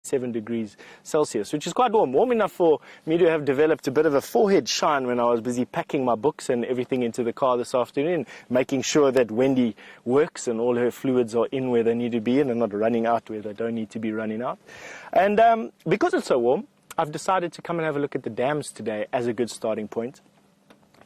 7 degrees Celsius, which is quite warm enough for me to have developed a bit of a forehead shine when I was busy packing my books and everything into the car this afternoon, making sure that Wendy works and all her fluids are in where they need to be and they're not running out where they don't need to be running out. And because it's so warm, I've decided to come and have a look at the dams today as a good starting point.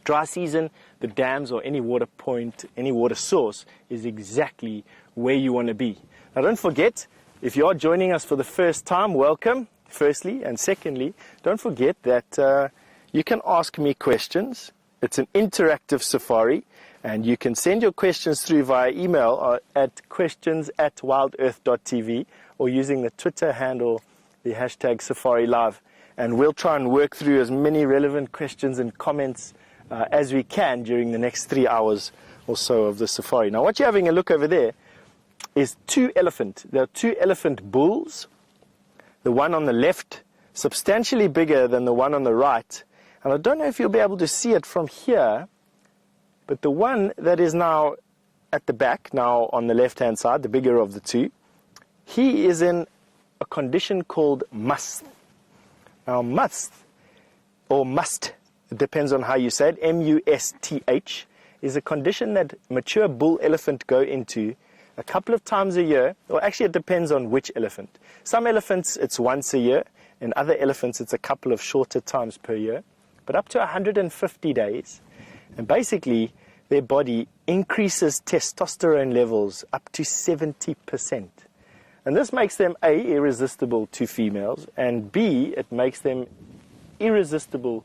Dry season, the dams or any water point, any water source is exactly where you want to be. Now don't forget, if you are joining us for the first time, welcome, firstly. And secondly, don't forget that you can ask me questions. It's an interactive safari, and you can send your questions through via email at questions@wildearth.tv or using the Twitter handle, the hashtag Safari Live. And we'll try and work through as many relevant questions and comments as we can during the next 3 hours or so of the safari. Now, what you're having a look over there is there are two elephant bulls. The one on the left, substantially bigger than the one on the right. And I don't know if you'll be able to see it from here, but the one that is now at the back, now on the left-hand side, the bigger of the two, he is in a condition called must. Now, must, it depends on how you say it, M-U-S-T-H, is a condition that mature bull elephant go into a couple of times a year, or actually it depends on which elephant. Some elephants it's once a year, and other elephants it's a couple of shorter times per year, but up to 150 days. And basically their body increases testosterone levels up to 70%. And this makes them A, irresistible to females, and B, it makes them irresistible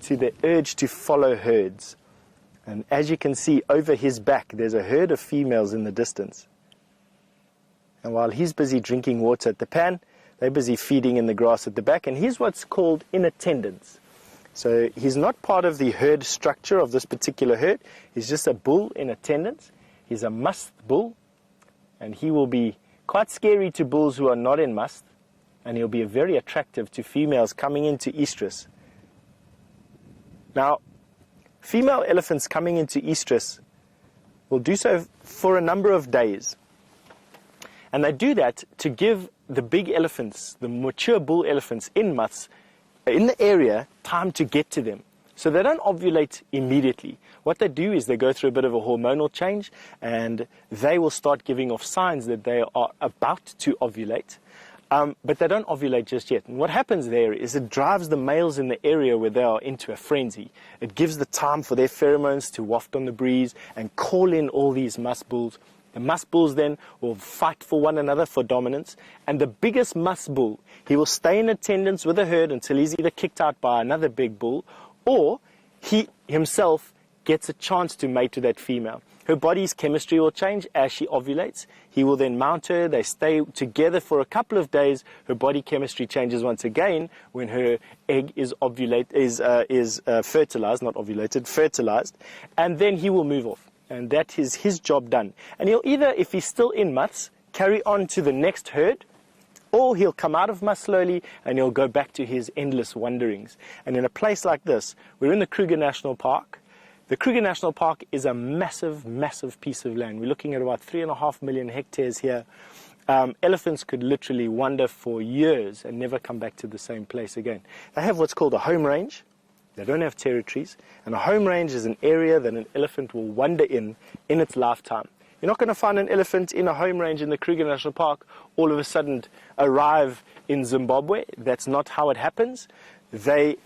to the urge to follow herds. And as you can see over his back, there's a herd of females in the distance. And while he's busy drinking water at the pan, they're busy feeding in the grass at the back. And he's what's called in attendance. So he's not part of the herd structure of this particular herd. He's just a bull in attendance. He's a must bull. And he will be quite scary to bulls who are not in must. And he'll be very attractive to females coming into estrus. Now, female elephants coming into estrus will do so for a number of days. And they do that to give the big elephants, the mature bull elephants in the area, time to get to them. So they don't ovulate immediately. What they do is they go through a bit of a hormonal change, and they will start giving off signs that they are about to ovulate. But they don't ovulate just yet. And what happens there is it drives the males in the area where they are into a frenzy. It gives the time for their pheromones to waft on the breeze and call in all these musk bulls. The musk bulls then will fight for one another for dominance. And the biggest musk bull, he will stay in attendance with the herd until he's either kicked out by another big bull, or he himself gets a chance to mate with that female. Her body's chemistry will change as she ovulates. He will then mount her. They stay together for a couple of days. Her body chemistry changes once again when her egg is fertilized, not ovulated, fertilized. And then he will move off. And that is his job done. And he'll either, if he's still in mutts, carry on to the next herd, or he'll come out of must slowly and he'll go back to his endless wanderings. And in a place like this, we're in the Kruger National Park. The Kruger National Park is a massive, massive piece of land. We're looking at about 3.5 million hectares here. Elephants could literally wander for years and never come back to the same place again. They have what's called a home range. They don't have territories. And a home range is an area that an elephant will wander in its lifetime. You're not going to find an elephant in a home range in the Kruger National Park all of a sudden arrive in Zimbabwe. That's not how it happens. They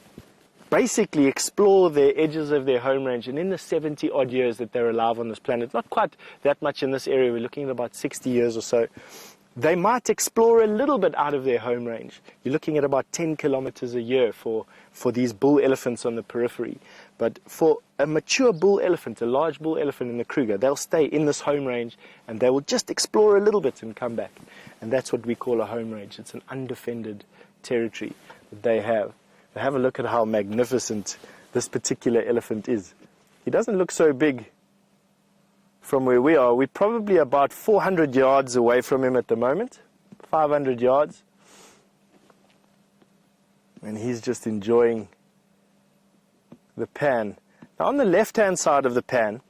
basically explore the edges of their home range, and in the 70-odd years that they're alive on this planet, not quite that much in this area, we're looking at about 60 years or so, they might explore a little bit out of their home range. You're looking at about 10 kilometers a year for these bull elephants on the periphery. But for a mature bull elephant, a large bull elephant in the Kruger, they'll stay in this home range and they will just explore a little bit and come back. And that's what we call a home range. It's an undefended territory that they have. Have a look at how magnificent this particular elephant is. He doesn't look so big from where we are. We're probably about 400 yards away from him at the moment, 500 yards. And he's just enjoying the pan. Now on the left-hand side of the pan,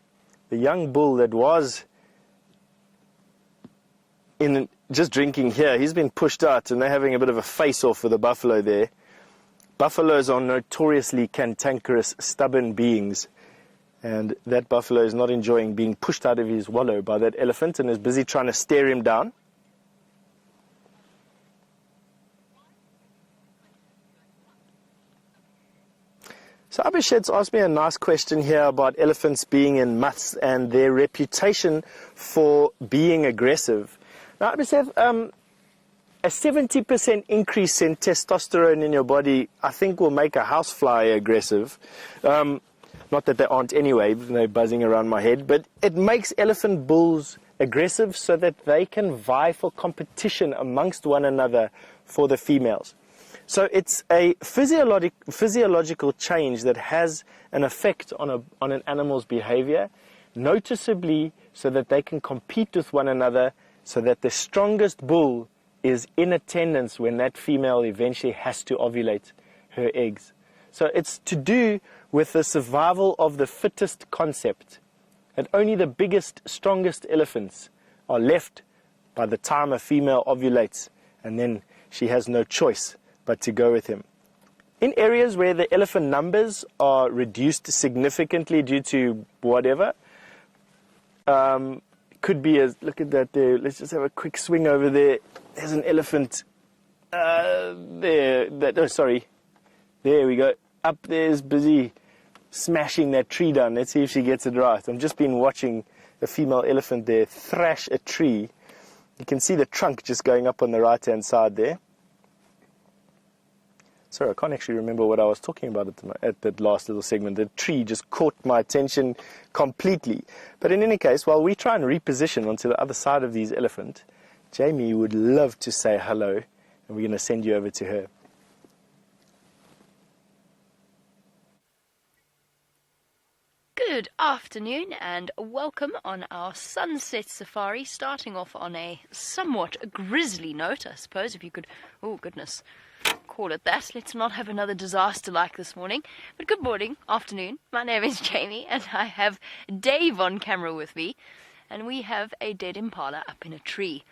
the young bull that was in just drinking here. He's been pushed out, and they're having a bit of a face-off with the buffalo there. Buffaloes are notoriously cantankerous, stubborn beings, and that buffalo is not enjoying being pushed out of his wallow by that elephant and is busy trying to stare him down. So Abhishek's asked me a nice question here about elephants being in muths and their reputation for being aggressive. Now, Abhishek, a 70% increase in testosterone in your body, I think, will make a housefly aggressive. Not that they aren't anyway, they're buzzing around my head, but it makes elephant bulls aggressive so that they can vie for competition amongst one another for the females. So it's a physiological change that has an effect on an animal's behavior, noticeably so that they can compete with one another, so that the strongest bull is in attendance when that female eventually has to ovulate her eggs. So it's to do with the survival of the fittest concept, that only the biggest, strongest elephants are left by the time a female ovulates, and then she has no choice but to go with him. In areas where the elephant numbers are reduced significantly due to whatever, could be as, look at that there, let's just have a quick swing over there. There's an elephant there, there we go. Up there's busy smashing that tree down. Let's see if she gets it right. I've just been watching the female elephant there thrash a tree. You can see the trunk just going up on the right-hand side there. Sorry, I can't actually remember what I was talking about at that last little segment. The tree just caught my attention completely. But in any case, while we try and reposition onto the other side of these elephants, Jamie would love to say hello, and we're going to send you over to her. Good afternoon and welcome on our sunset safari, starting off on a somewhat grisly note, I suppose, if you could, oh goodness, call it that. Let's not have another disaster like this morning. But good morning, afternoon. My name is Jamie and I have Dave on camera with me, and we have a dead impala up in a tree.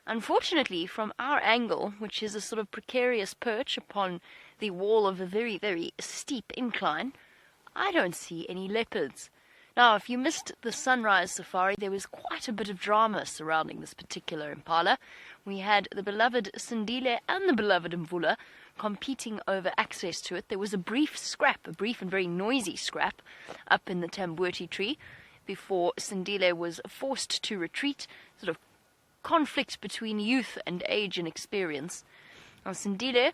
Unfortunately, from our angle, which is a sort of precarious perch upon the wall of a very, very steep incline, I don't see any leopards. Now, if you missed the sunrise safari, there was quite a bit of drama surrounding this particular impala. We had the beloved Sindile and the beloved Mvula competing over access to it. There was a brief and very noisy scrap up in the Tamboti tree before Sindile was forced to retreat, sort of conflict between youth and age and experience. Now, Sindile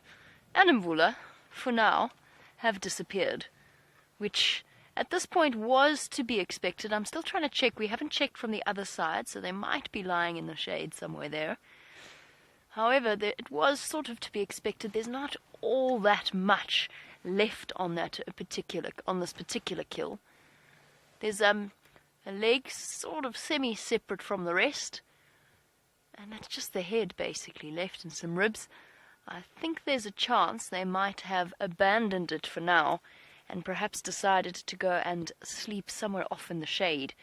and Mvula, for now, have disappeared, which at this point was to be expected. I'm still trying to check. We haven't checked from the other side, so they might be lying in the shade somewhere there. However, it was sort of to be expected. There's not all that much left on this particular kill. There's a leg sort of semi-separate from the rest, and that's just the head basically left and some ribs. I think there's a chance they might have abandoned it for now and perhaps decided to go and sleep somewhere off in the shade.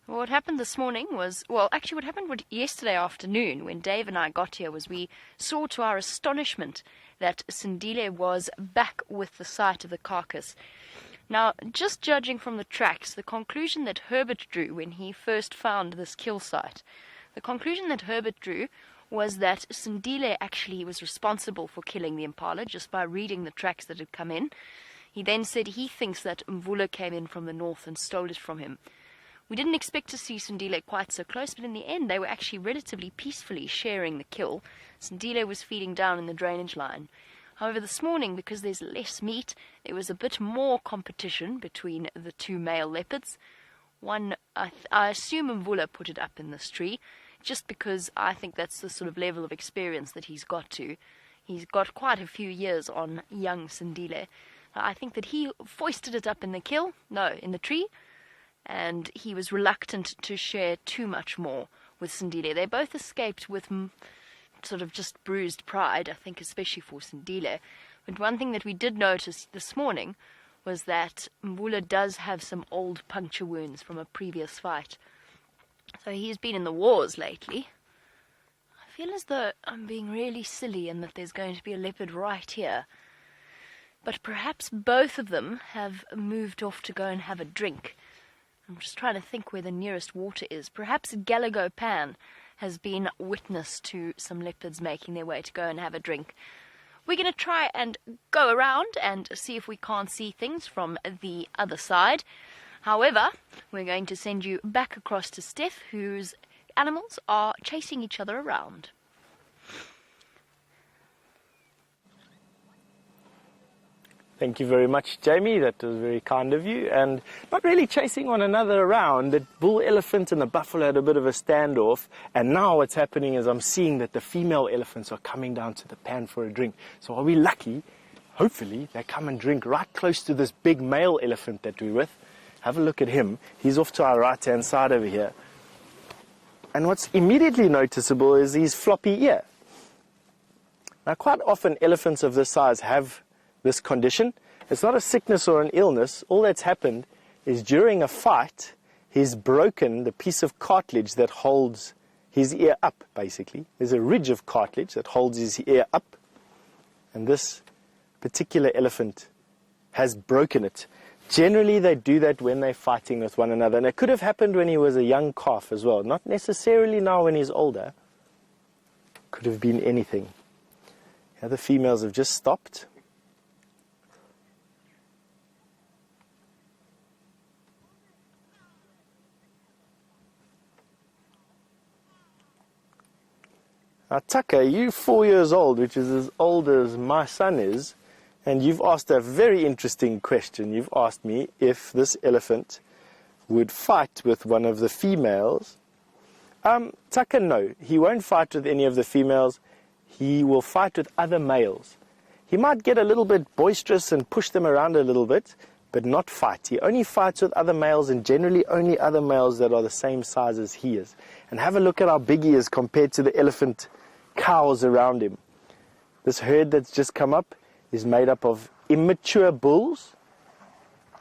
What happened this morning was, what happened yesterday afternoon when Dave and I got here was we saw to our astonishment that Sindile was back with the site of the carcass. Now, just judging from the tracks, the conclusion that Herbert drew when he first found this kill site, was that Sindile actually was responsible for killing the impala just by reading the tracks that had come in. He then said he thinks that Mvula came in from the north and stole it from him. We didn't expect to see Sindile quite so close, but in the end they were actually relatively peacefully sharing the kill. Sindile was feeding down in the drainage line. However, this morning, because there's less meat, there was a bit more competition between the two male leopards. One, I assume Mvula put it up in this tree, just because I think that's the sort of level of experience that he's got to. He's got quite a few years on young Sindile. I think that he foisted it up in the tree, and he was reluctant to share too much more with Sindile. They both escaped with sort of just bruised pride, I think, especially for Sindile. But one thing that we did notice this morning was that Mvula does have some old puncture wounds from a previous fight. So he's been in the wars lately. feel as though I'm being really silly and that there's going to be a leopard right here. But perhaps both of them have moved off to go and have a drink. I'm just trying to think where the nearest water is. Perhaps Galago Pan has been witness to some leopards making their way to go and have a drink. We're going to try and go around and see if we can't see things from the other side. However, we're going to send you back across to Stef, whose animals are chasing each other around. Thank you very much, Jamie. That was very kind of you. And not really chasing one another around. The bull elephant and the buffalo had a bit of a standoff. And now what's happening is I'm seeing that the female elephants are coming down to the pan for a drink. So are we lucky? Hopefully they come and drink right close to this big male elephant that we're with. Have a look at him. He's off to our right-hand side over here. And what's immediately noticeable is his floppy ear. Now, quite often elephants of this size have this condition. It's not a sickness or an illness. All that's happened is during a fight, he's broken the piece of cartilage that holds his ear up, basically. There's a ridge of cartilage that holds his ear up. And this particular elephant has broken it. Generally, they do that when they're fighting with one another. And it could have happened when he was a young calf as well. Not necessarily now when he's older. Could have been anything. The other females have just stopped. Now, Tucker, you're 4 years old, which is as old as my son is, and you've asked a very interesting question. You've asked me if this elephant would fight with one of the females. Tucker, no. He won't fight with any of the females. He will fight with other males. He might get a little bit boisterous and push them around a little bit, but not fight. He only fights with other males, and generally only other males that are the same size as he is. And have a look at how big he is compared to the elephant cows around him. This herd that's just come up is made up of immature bulls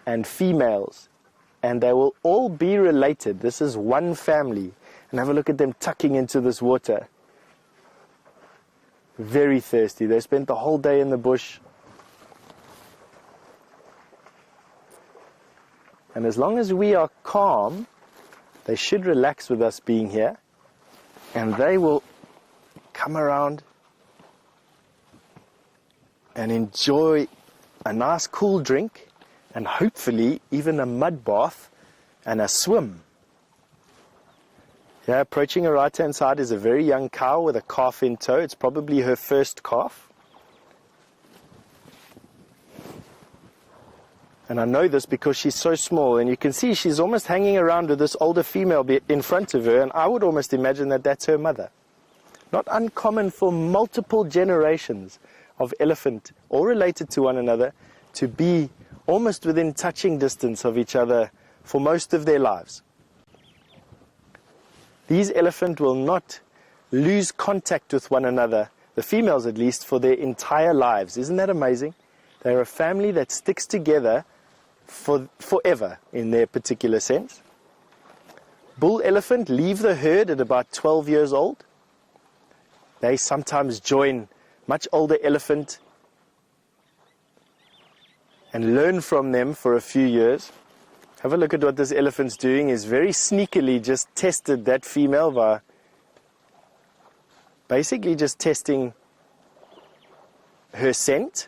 and females, and they will all be related. This is one family. And have a look at them tucking into this water. Very thirsty. They spent the whole day in the bush. And as long as we are calm, they should relax with us being here, and they will come around and enjoy a nice cool drink, and hopefully even a mud bath and a swim. Yeah, approaching her right-hand side is a very young cow with a calf in tow. It's probably her first calf. And I know this because she's so small, and you can see she's almost hanging around with this older female in front of her, and I would almost imagine that that's her mother. Not uncommon for multiple generations of elephant, all related to one another, to be almost within touching distance of each other for most of their lives. These elephants will not lose contact with one another, the females at least, for their entire lives. Isn't that amazing? They're a family that sticks together forever in their particular sense. Bull elephant leave the herd at about 12 years old. They sometimes join much older elephant and learn from them for a few years. Have a look at what this elephant's doing. Is very sneakily just tested that female by basically just testing her scent.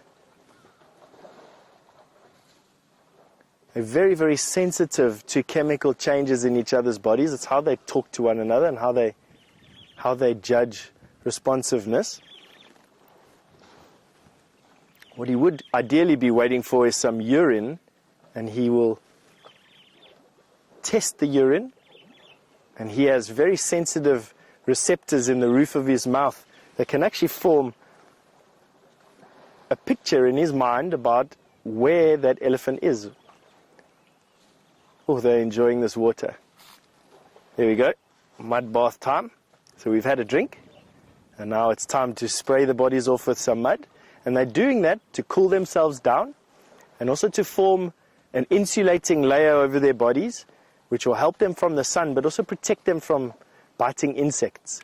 They're very, very sensitive to chemical changes in each other's bodies. It's how they talk to one another and how they judge responsiveness. What he would ideally be waiting for is some urine, and he will test the urine, and he has very sensitive receptors in the roof of his mouth that can actually form a picture in his mind about where that elephant is. Oh, they're enjoying this water. There we go, mud bath time. So we've had a drink, and now it's time to spray the bodies off with some mud. And they're doing that to cool themselves down and also to form an insulating layer over their bodies, which will help them from the sun, but also protect them from biting insects.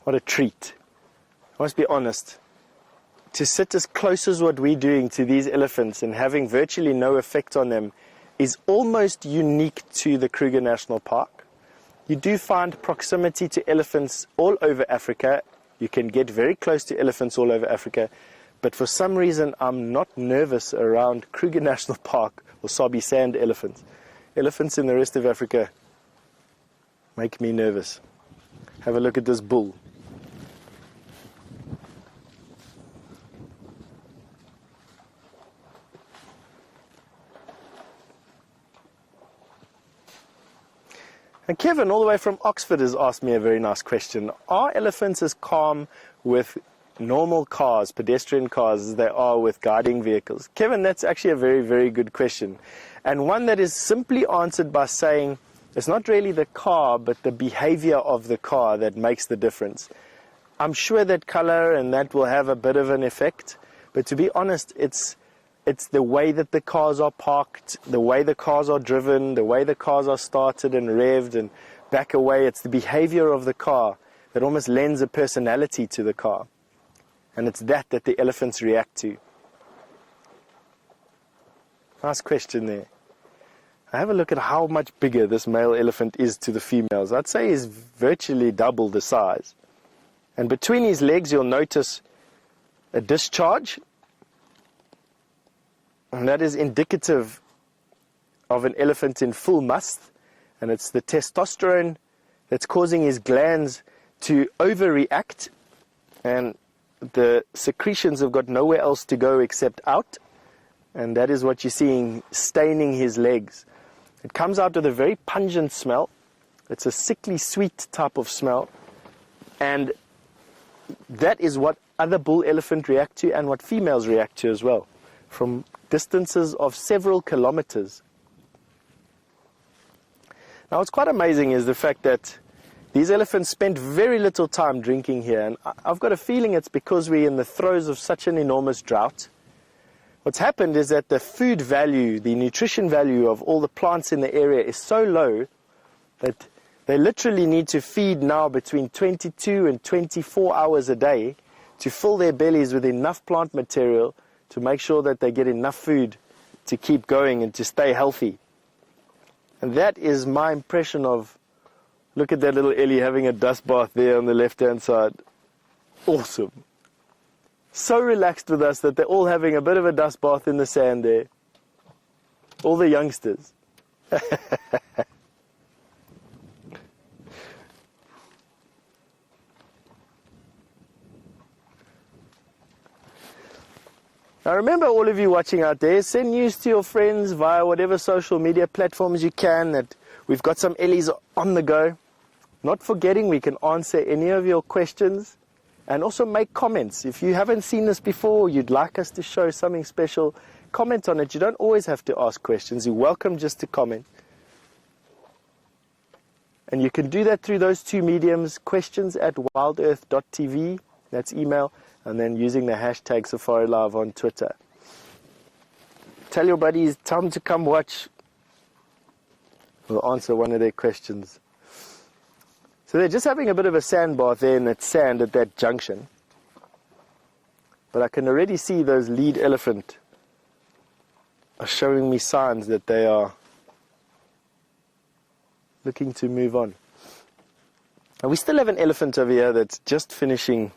What a treat. I must be honest. To sit as close as what we're doing to these elephants and having virtually no effect on them is almost unique to the Kruger National Park. You do find proximity to elephants all over Africa. You can get very close to elephants all over Africa. But for some reason, I'm not nervous around Kruger National Park or Sabi Sand elephants. Elephants in the rest of Africa make me nervous. Have a look at this bull. And Kevin, all the way from Oxford, has asked me a very nice question. Are elephants as calm with normal cars, pedestrian cars, as they are with guiding vehicles? Kevin, that's actually a very, very good question. And one that is simply answered by saying it's not really the car, but the behavior of the car that makes the difference. I'm sure that color and that will have a bit of an effect. But to be honest, it's the way that the cars are parked, the way the cars are driven, the way the cars are started and revved and back away. It's the behavior of the car that almost lends a personality to the car. And it's that the elephants react to. Nice question there. I have a look at how much bigger this male elephant is to the females. I'd say he's virtually double the size. And between his legs, you'll notice a discharge. And that is indicative of an elephant in full must. And it's the testosterone that's causing his glands to overreact. And the secretions have got nowhere else to go except out. And that is what you're seeing staining his legs. It comes out with a very pungent smell. It's a sickly sweet type of smell. And that is what other bull elephant react to and what females react to as well, from distances of several kilometers. Now, what's quite amazing is the fact that these elephants spend very little time drinking here, and I've got a feeling it's because we're in the throes of such an enormous drought. What's happened is that the food value, the nutrition value of all the plants in the area is so low that they literally need to feed now between 22 and 24 hours a day to fill their bellies with enough plant material to make sure that they get enough food to keep going and to stay healthy. And that is my impression of, look at that little Ellie having a dust bath there on the left-hand side. Awesome. So relaxed with us that they're all having a bit of a dust bath in the sand there. All the youngsters. Now remember, all of you watching out there, send news to your friends via whatever social media platforms you can, that we've got some Ellies on the go. Not forgetting we can answer any of your questions and also make comments. If you haven't seen this before, you'd like us to show something special, comment on it. You don't always have to ask questions. You're welcome just to comment. And you can do that through those two mediums, questions@wildearth.tv, that's email, and then using the hashtag Safari Live on Twitter. Tell your buddies, tell them to come watch. We'll answer one of their questions. So they're just having a bit of a sand bath there in that sand at that junction. But I can already see those lead elephant are showing me signs that they are looking to move on. And we still have an elephant over here that's just finishing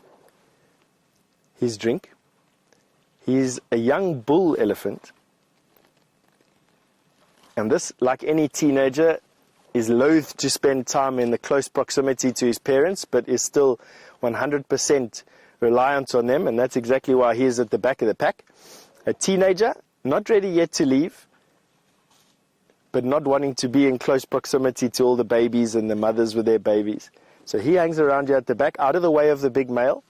his drink. He's a young bull elephant. And this, like any teenager, is loath to spend time in the close proximity to his parents, but is still 100% reliant on them, and that's exactly why he is at the back of the pack. A teenager, not ready yet to leave, but not wanting to be in close proximity to all the babies and the mothers with their babies. So he hangs around here at the back, out of the way of the big male.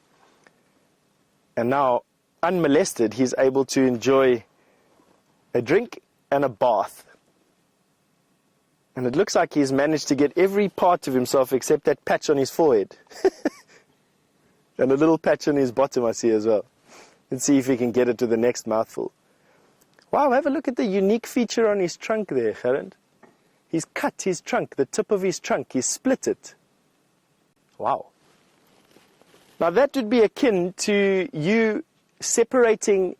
And now, unmolested, he's able to enjoy a drink and a bath. And it looks like he's managed to get every part of himself except that patch on his forehead. And a little patch on his bottom I see as well. Let's see if he can get it to the next mouthful. Wow, have a look at the unique feature on his trunk there, Gerard. He's cut his trunk, the tip of his trunk, he's split it. Wow. Now that would be akin to you separating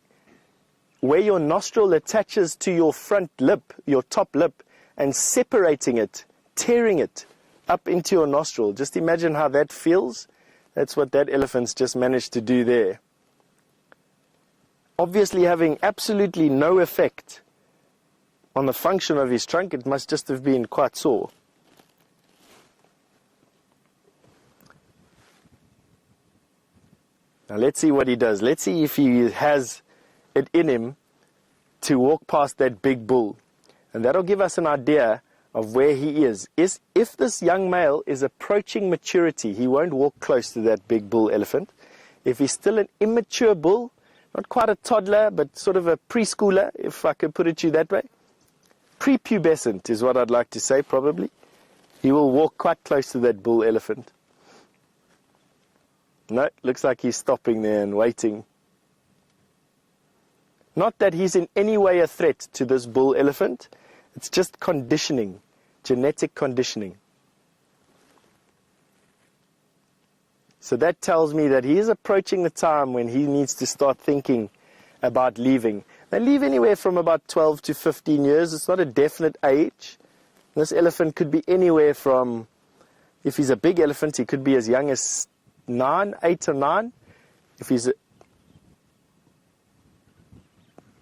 where your nostril attaches to your front lip, your top lip, and separating it, tearing it up into your nostril. Just imagine how that feels. That's what that elephant's just managed to do there. Obviously having absolutely no effect on the function of his trunk. It must just have been quite sore. Now let's see what he does. Let's see if he has it in him to walk past that big bull. And that'll give us an idea of where he is. If this young male is approaching maturity, he won't walk close to that big bull elephant. If he's still an immature bull, not quite a toddler, but sort of a preschooler, if I could put it to you that way. Prepubescent is what I'd like to say, probably. He will walk quite close to that bull elephant. No, looks like he's stopping there and waiting. Not that he's in any way a threat to this bull elephant. It's just conditioning, genetic conditioning. So that tells me that he is approaching the time when he needs to start thinking about leaving. They leave anywhere from about 12 to 15 years. It's not a definite age. This elephant could be anywhere from, if he's a big elephant, he could be as young as 8 or 9. If he's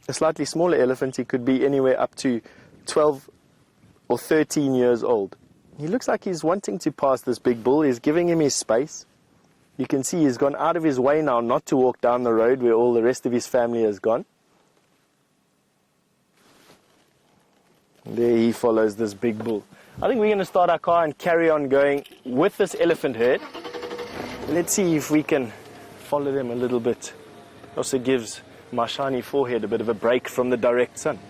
a slightly smaller elephant, he could be anywhere up to 12 or 13 years old. He looks like he's wanting to pass this big bull. He's giving him his space. You can see he's gone out of his way now not to walk down the road where all the rest of his family has gone. There he follows this big bull. I think we're going to start our car and carry on going with this elephant herd. Let's see if we can follow them a little bit. Also gives my shiny forehead a bit of a break from the direct sun.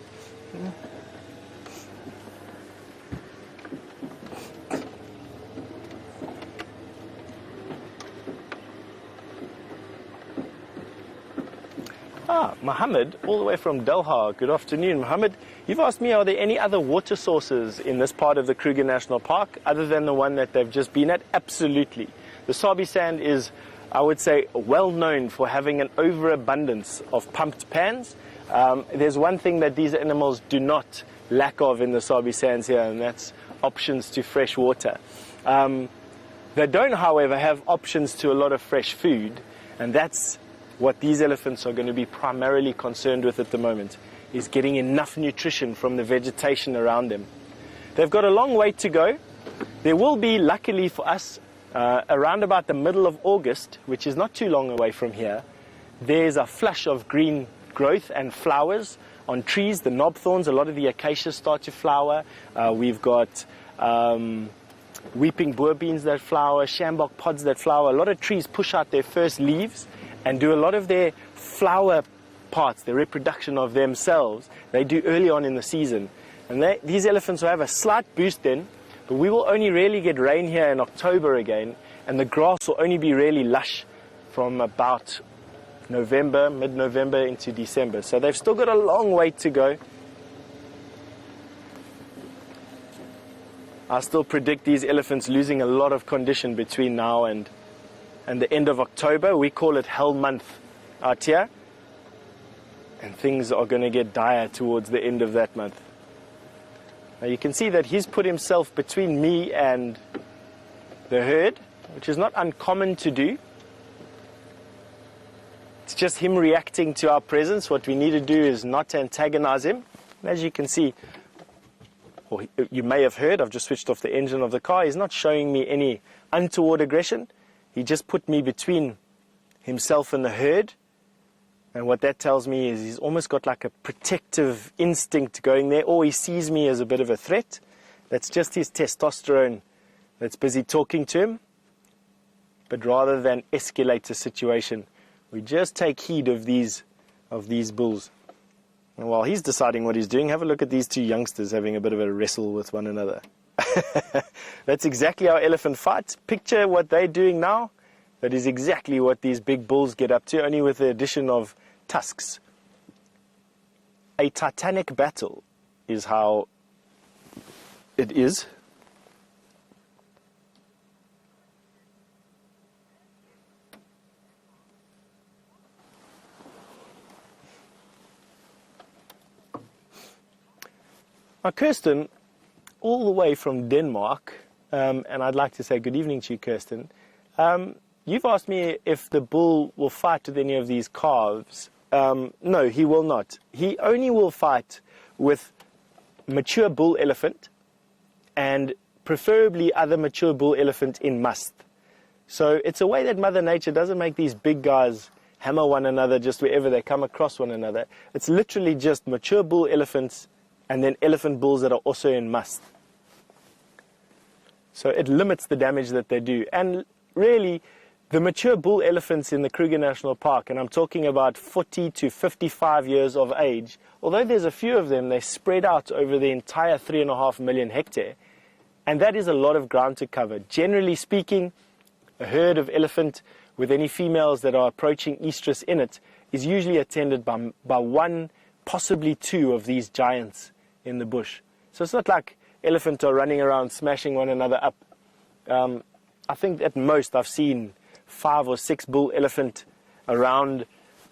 Mohammed, all the way from Delha. Good afternoon, Mohammed. You've asked me, are there any other water sources in this part of the Kruger National Park other than the one that they've just been at? Absolutely. The Sabi Sand is, I would say, well known for having an overabundance of pumped pans. There's one thing that these animals do not lack of in the Sabi Sands here, and that's options to fresh water. They don't, however, have options to a lot of fresh food, and that's what these elephants are going to be primarily concerned with at the moment, is getting enough nutrition from the vegetation around them. They've got a long way to go. There will be, luckily for us, around about the middle of August, which is not too long away from here, there's a flush of green growth and flowers on trees. The knobthorns, a lot of the acacias start to flower. We've got weeping boer beans that flower, shambok pods that flower. A lot of trees push out their first leaves and do a lot of their flower parts, the reproduction of themselves, they do early on in the season. And these elephants will have a slight boost then, but we will only really get rain here in October again, and the grass will only be really lush from about November, mid-November into December. So they've still got a long way to go. I still predict these elephants losing a lot of condition between now and the end of October. We call it hell month out here. And things are going to get dire towards the end of that month. Now you can see that he's put himself between me and the herd, which is not uncommon to do. It's just him reacting to our presence. What we need to do is not antagonize him. And as you can see, or you may have heard, I've just switched off the engine of the car. He's not showing me any untoward aggression. He just put me between himself and the herd. And what that tells me is he's almost got like a protective instinct going there, or he sees me as a bit of a threat. That's just his testosterone that's busy talking to him. But rather than escalate the situation, we just take heed of these bulls. And while he's deciding what he's doing, have a look at these two youngsters having a bit of a wrestle with one another. That's exactly how elephant fights. Picture what they're doing now. That is exactly what these big bulls get up to, only with the addition of tusks. A titanic battle is how it is. Now, Kirsten, all the way from Denmark, and I'd like to say good evening to you, Kirsten. You've asked me if the bull will fight with any of these calves. No, he will not. He only will fight with mature bull elephant and preferably other mature bull elephant in must. So it's a way that Mother Nature doesn't make these big guys hammer one another just wherever they come across one another. It's literally just mature bull elephants and then elephant bulls that are also in must. So it limits the damage that they do. And really, the mature bull elephants in the Kruger National Park, and I'm talking about 40 to 55 years of age, although there's a few of them, they spread out over the entire 3.5 million hectare. And that is a lot of ground to cover. Generally speaking, a herd of elephant with any females that are approaching estrus in it is usually attended by one, possibly two of these giants in the bush. So it's not like elephants are running around smashing one another up. I think at most I've seen 5 or 6 bull elephant around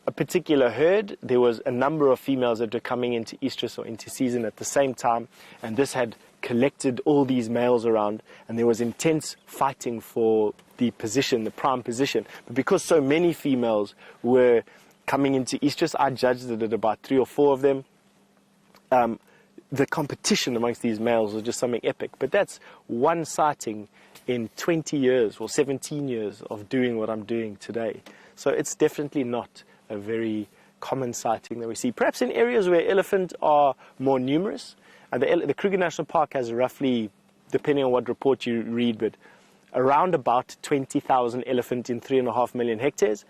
a particular herd. There was a number of females that were coming into estrus or into season at the same time, and this had collected all these males around, and there was intense fighting for the position, the prime position. But because so many females were coming into estrus, I judged it at about 3 or 4 of them. The competition amongst these males was just something epic. But that's one sighting in 20 years or 17 years of doing what I'm doing today. So it's definitely not a very common sighting that we see. Perhaps in areas where elephant are more numerous. The Kruger National Park has roughly, depending on what report you read, but around about 20,000 elephant in 3.5 million hectares.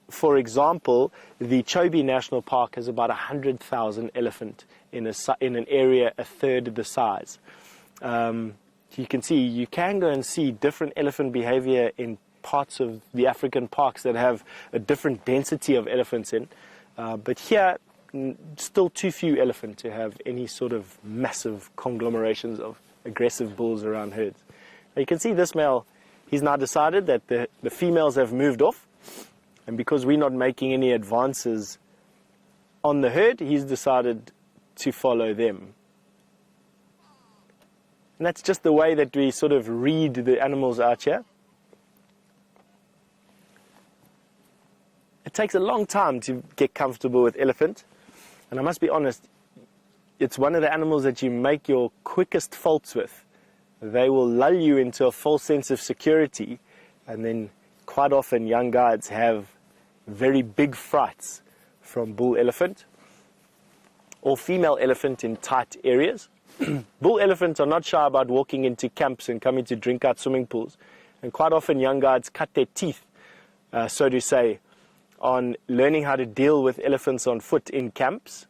For example, the Chobe National Park has about 100,000 elephant in an area a third the size. You can see, you can go and see different elephant behavior in parts of the African parks that have a different density of elephants in. But here, still too few elephant to have any sort of massive conglomerations of aggressive bulls around herds. Now you can see this male, he's now decided that the females have moved off, and because we're not making any advances on the herd, he's decided to follow them. And that's just the way that we sort of read the animals out here. It takes a long time to get comfortable with elephant. And I must be honest, it's one of the animals that you make your quickest faults with. They will lull you into a false sense of security, and then quite often young guides have very big frights from bull elephant or female elephant in tight areas. Bull elephants are not shy about walking into camps and coming to drink out swimming pools. And quite often young guides cut their teeth, so to say, on learning how to deal with elephants on foot in camps.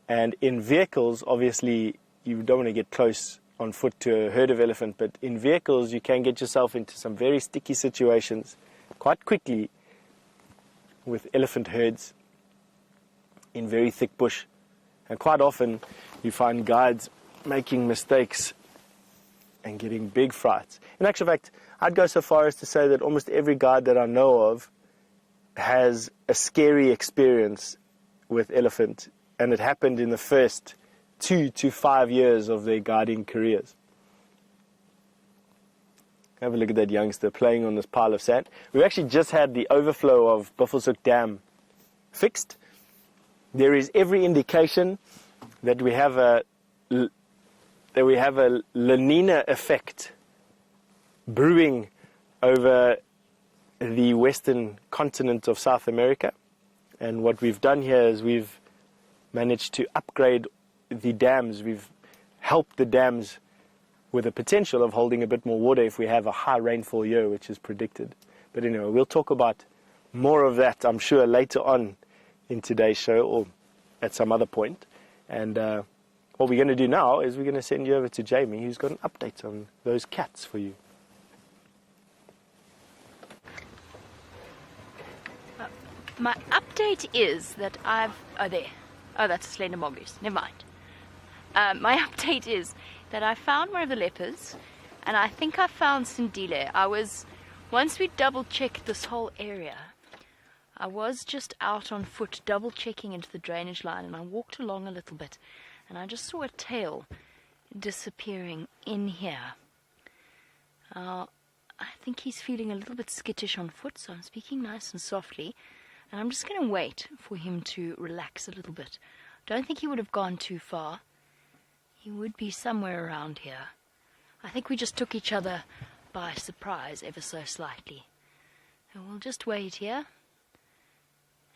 And in vehicles, obviously, you don't want to get close on foot to a herd of elephant, but in vehicles, you can get yourself into some very sticky situations quite quickly with elephant herds in very thick bush. And quite often, you find guides making mistakes and getting big frights. In actual fact, I'd go so far as to say that almost every guide that I know of has a scary experience with elephant, and it happened in the first 2 to 5 years of their guiding careers. Have a look at that youngster playing on this pile of sand. We've actually just had the overflow of Buffelshoek Dam fixed. There is every indication that we have a La Nina effect brewing over the western continent of South America. And what we've done here is we've managed to upgrade the dams. We've helped the dams with the potential of holding a bit more water if we have a high rainfall year, which is predicted. But anyway, we'll talk about more of that, I'm sure, later on in today's show or at some other point. And what we're going to do now is we're going to send you over to Jamie, who's got an update on those cats for you. My update is that that's a slender mongoose. Never mind. My update is that I found one of the leopards, and I think I found Sindile. Once we double-checked this whole area, I was just out on foot double-checking into the drainage line, and I walked along a little bit, and I just saw a tail disappearing in here. I think he's feeling a little bit skittish on foot, so I'm speaking nice and softly, and I'm just going to wait for him to relax a little bit. Don't think he would have gone too far. He would be somewhere around here. I think we just took each other by surprise ever so slightly. So we'll just wait here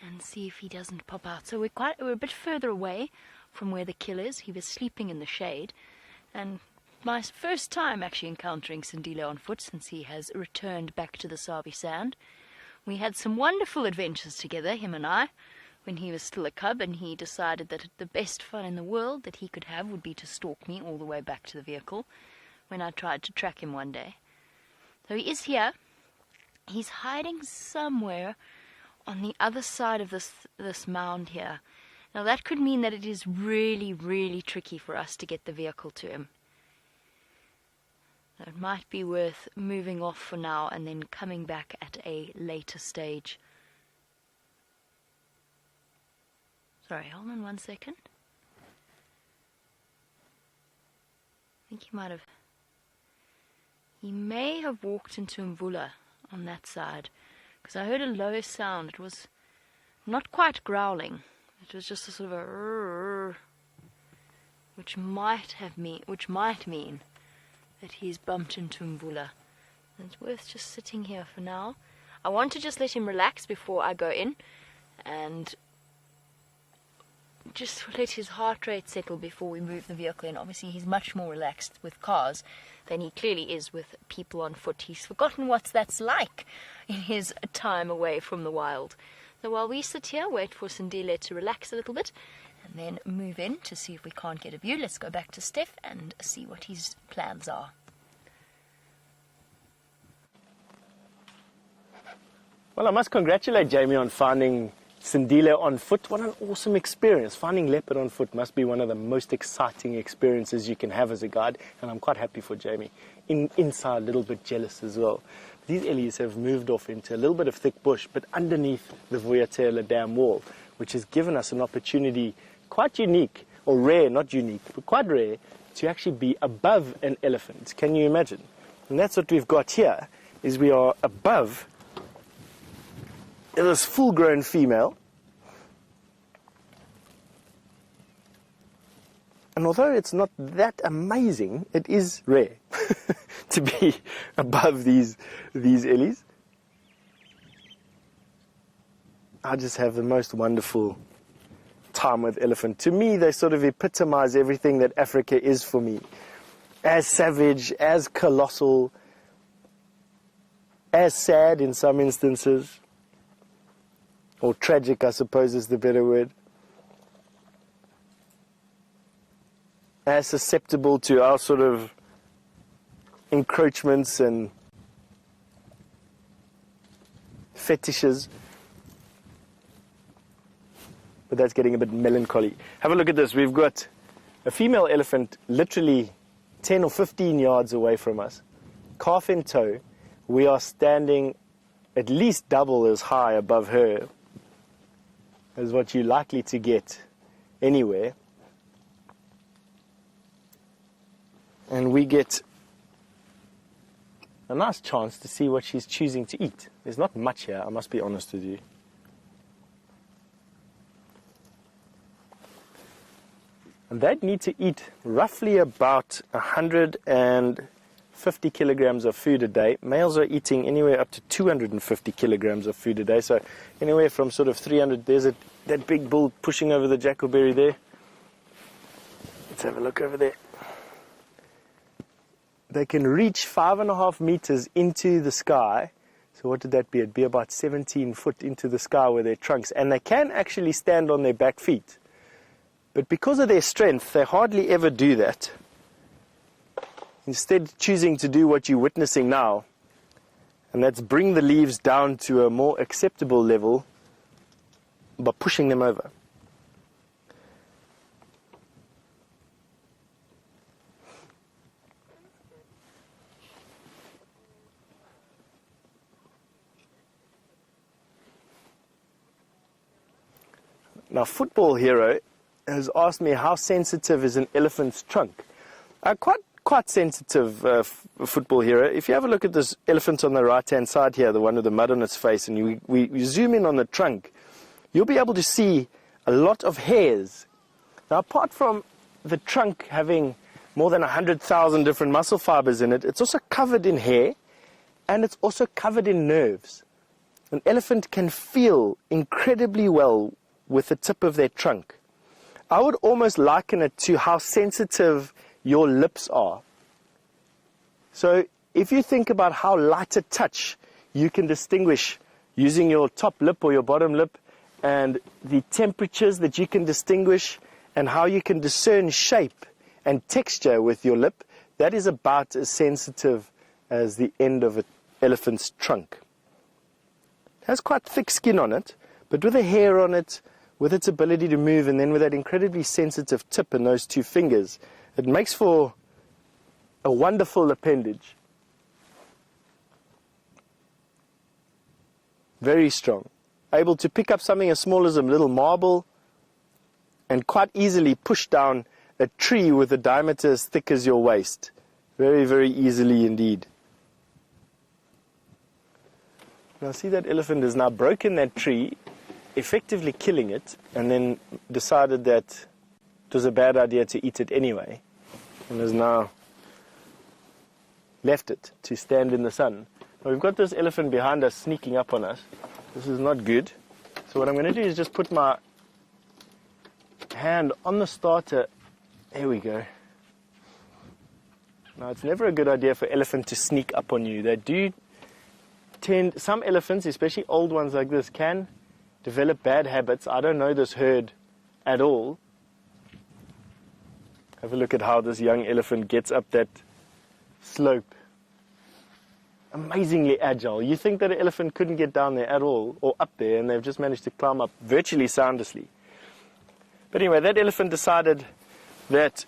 and see if he doesn't pop out. So we're a bit further away from where the kill is. He was sleeping in the shade, and my first time actually encountering Sindile on foot since he has returned back to the Sabi Sand. We had some wonderful adventures together, him and I, when he was still a cub, and he decided that the best fun in the world that he could have would be to stalk me all the way back to the vehicle when I tried to track him one day. So he is here. He's hiding somewhere on the other side of this mound here. Now that could mean that it is really, really tricky for us to get the vehicle to him. So it might be worth moving off for now and then coming back at a later stage. Sorry, hold on 1 second. I think he may have walked into Mvula on that side, because I heard a low sound. It was not quite growling. It was just a sort of a which might mean that he's bumped into Mvula. It's worth just sitting here for now. I want to just let him relax before I go in, and just let his heart rate settle before we move the vehicle in. Obviously, he's much more relaxed with cars than he clearly is with people on foot. He's forgotten what that's like in his time away from the wild. So while we sit here, wait for Sindile to relax a little bit, and then move in to see if we can't get a view, let's go back to Stef and see what his plans are. Well, I must congratulate Jamie on finding Sindile on foot. What an awesome experience. Finding leopard on foot must be one of the most exciting experiences you can have as a guide, and I'm quite happy for Jamie. Inside, a little bit jealous as well. These ellies have moved off into a little bit of thick bush, but underneath the Vuyatela dam wall, which has given us an opportunity quite unique, or rare, not unique, but quite rare, to actually be above an elephant. Can you imagine? And that's what we've got here, is we are above this full-grown female. And although it's not that amazing, it is rare to be above these ellies. I just have the most wonderful time with elephant. To me, they sort of epitomize everything that Africa is for me. As savage, as colossal, as sad in some instances, or tragic, I suppose is the better word. As susceptible to our sort of encroachments and fetishes. But that's getting a bit melancholy. Have a look at this. We've got a female elephant literally 10 or 15 yards away from us. Calf in tow. We are standing at least double as high above her as what you're likely to get anywhere. And we get a nice chance to see what she's choosing to eat. There's not much here, I must be honest with you. And they'd need to eat roughly about 150 kilograms of food a day. Males are eating anywhere up to 250 kilograms of food a day. So anywhere from sort of 300. There's that big bull pushing over the jackalberry there. Let's have a look over there. They can reach 5.5 meters into the sky. So what would that be? It'd be about 17 foot into the sky with their trunks. And they can actually stand on their back feet. But because of their strength, they hardly ever do that. Instead, choosing to do what you're witnessing now, and that's bring the leaves down to a more acceptable level by pushing them over. Now, football hero has asked me, how sensitive is an elephant's trunk? Quite sensitive, football hero. If you have a look at this elephant on the right-hand side here, the one with the mud on its face, and we zoom in on the trunk, you'll be able to see a lot of hairs. Now, apart from the trunk having more than 100,000 different muscle fibers in it, it's also covered in hair, and it's also covered in nerves. An elephant can feel incredibly well with the tip of their trunk. I would almost liken it to how sensitive your lips are. So if you think about how light a touch you can distinguish using your top lip or your bottom lip, and the temperatures that you can distinguish, and how you can discern shape and texture with your lip, that is about as sensitive as the end of an elephant's trunk. It has quite thick skin on it, but with the hair on it, with its ability to move, and then with that incredibly sensitive tip and those two fingers, it makes for a wonderful appendage. Very strong. Able to pick up something as small as a little marble and quite easily push down a tree with a diameter as thick as your waist. Very, very easily indeed. Now see, that elephant has now broken that tree, effectively killing it, and then decided that it was a bad idea to eat it anyway, and has now left it to stand in the sun. Now we've got this elephant behind us sneaking up on us. This is not good. So what I'm going to do is just put my hand on the starter. There we go. Now, it's never a good idea for elephant to sneak up on you. They do tend, some elephants, especially old ones like this, can develop bad habits. I don't know this herd at all. Have a look at how this young elephant gets up that slope. Amazingly agile. You think that an elephant couldn't get down there at all, or up there, and they've just managed to climb up virtually soundlessly. But anyway, that elephant decided that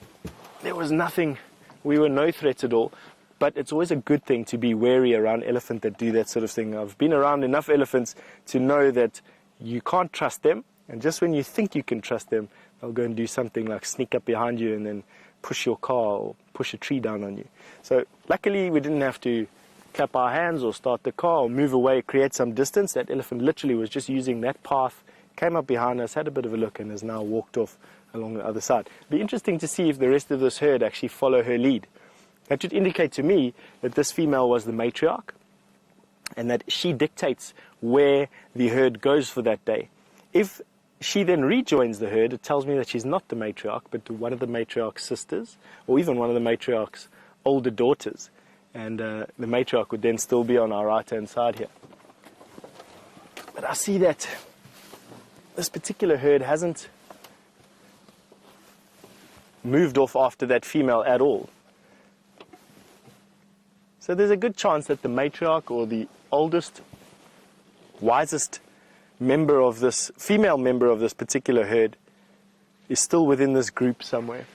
there was nothing, we were no threat at all. But it's always a good thing to be wary around elephants that do that sort of thing. I've been around enough elephants to know that you can't trust them, and just when you think you can trust them, they'll go and do something like sneak up behind you and then push your car or push a tree down on you. So luckily we didn't have to clap our hands or start the car or move away, create some distance. That elephant literally was just using that path, came up behind us, had a bit of a look, and has now walked off along the other side. It'd be interesting to see if the rest of this herd actually follow her lead. That would indicate to me that this female was the matriarch, and that she dictates where the herd goes for that day. If she then rejoins the herd, it tells me that she's not the matriarch, but one of the matriarch's sisters, or even one of the matriarch's older daughters. And the matriarch would then still be on our right-hand side here. But I see that this particular herd hasn't moved off after that female at all. So there's a good chance that the matriarch, or the oldest, wisest member of this, female member of this particular herd, is still within this group somewhere.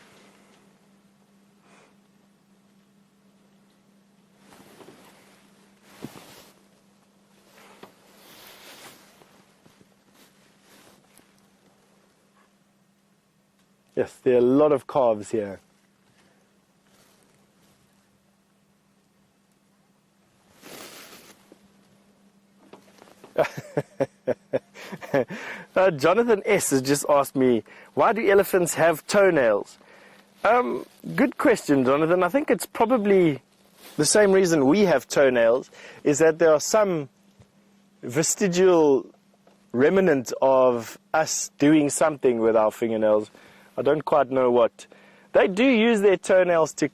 Yes, there are a lot of calves here. Jonathan S. has just asked me, why do elephants have toenails? Good question, Jonathan. I think it's probably the same reason we have toenails, is that there are some vestigial remnant of us doing something with our fingernails. I don't quite know what. They do use their toenails to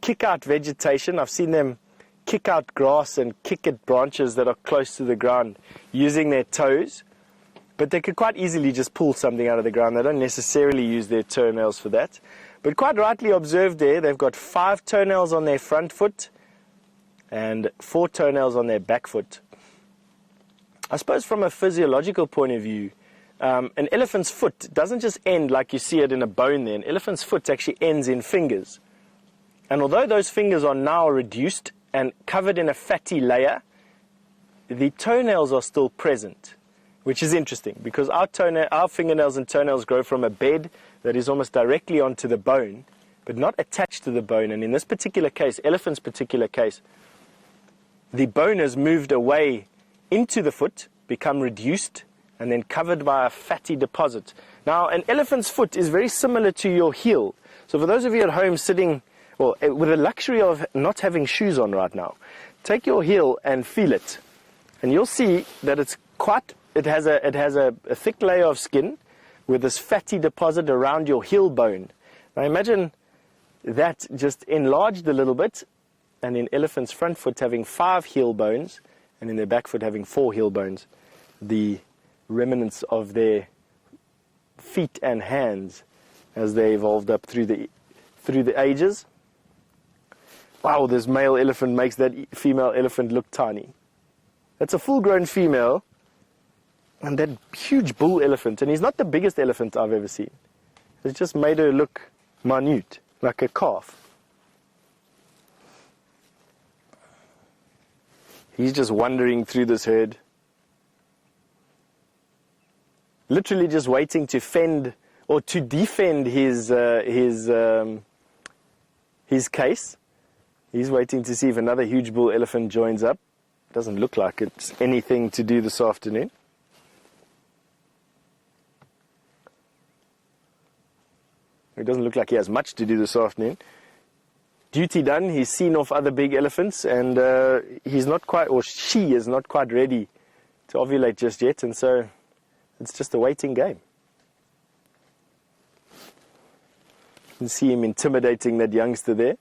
kick out vegetation. I've seen them kick out grass and kick at branches that are close to the ground using their toes. But they could quite easily just pull something out of the ground. They don't necessarily use their toenails for that. But quite rightly observed there, they've got 5 toenails on their front foot and 4 toenails on their back foot. I suppose from a physiological point of view, an elephant's foot doesn't just end like you see it in a bone there. An elephant's foot actually ends in fingers. And although those fingers are now reduced and covered in a fatty layer, the toenails are still present. which is interesting because our fingernails and toenails grow from a bed that is almost directly onto the bone, but not attached to the bone. And in this particular case, elephant's particular case, the bone has moved away into the foot, become reduced, and then covered by a fatty deposit. Now, an elephant's foot is very similar to your heel. So for those of you at home sitting, well, with the luxury of not having shoes on right now, take your heel and feel it. And you'll see that it has a thick layer of skin with this fatty deposit around your heel bone. Now imagine that just enlarged a little bit, and in elephant's front foot having 5 heel bones, and in their back foot having 4 heel bones, the remnants of their feet and hands as they evolved up through the ages. Wow, this male elephant makes that female elephant look tiny. That's a full-grown female, and that huge bull elephant, and he's not the biggest elephant I've ever seen. It's just made her look minute, like a calf. He's just wandering through this herd, literally just waiting to fend or to defend his case. He's waiting to see if another huge bull elephant joins up. Doesn't look like it's anything to do this afternoon. It doesn't look like he has much to do this afternoon. Duty done, he's seen off other big elephants, and he's not quite, or she is not quite ready to ovulate just yet, and so it's just a waiting game. You can see him intimidating that youngster there.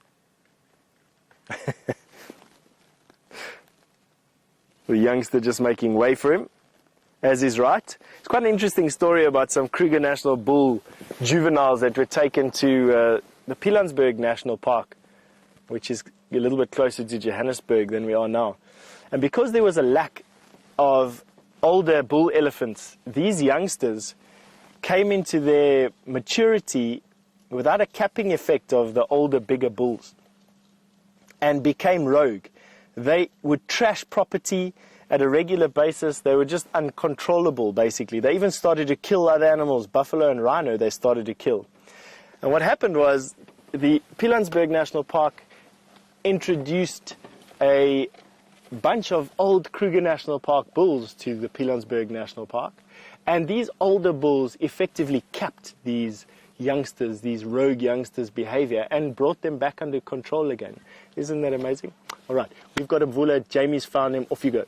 The youngster just making way for him, as is right. It's quite an interesting story about some Kruger National Bull juveniles that were taken to the Pilanesberg National Park, which is a little bit closer to Johannesburg than we are now. And because there was a lack of older bull elephants, these youngsters came into their maturity without a capping effect of the older, bigger bulls and became rogue. They would trash property at a regular basis. They were just uncontrollable, basically. They even started to kill other animals, buffalo and rhino they started to kill. And what happened was the Pilanesberg National Park introduced a bunch of old Kruger National Park bulls to the Pilanesberg National Park. And these older bulls effectively capped these youngsters, these rogue youngsters' behavior and brought them back under control again. Isn't that amazing? All right, we've got Mvula. Jamie's found him. Off you go.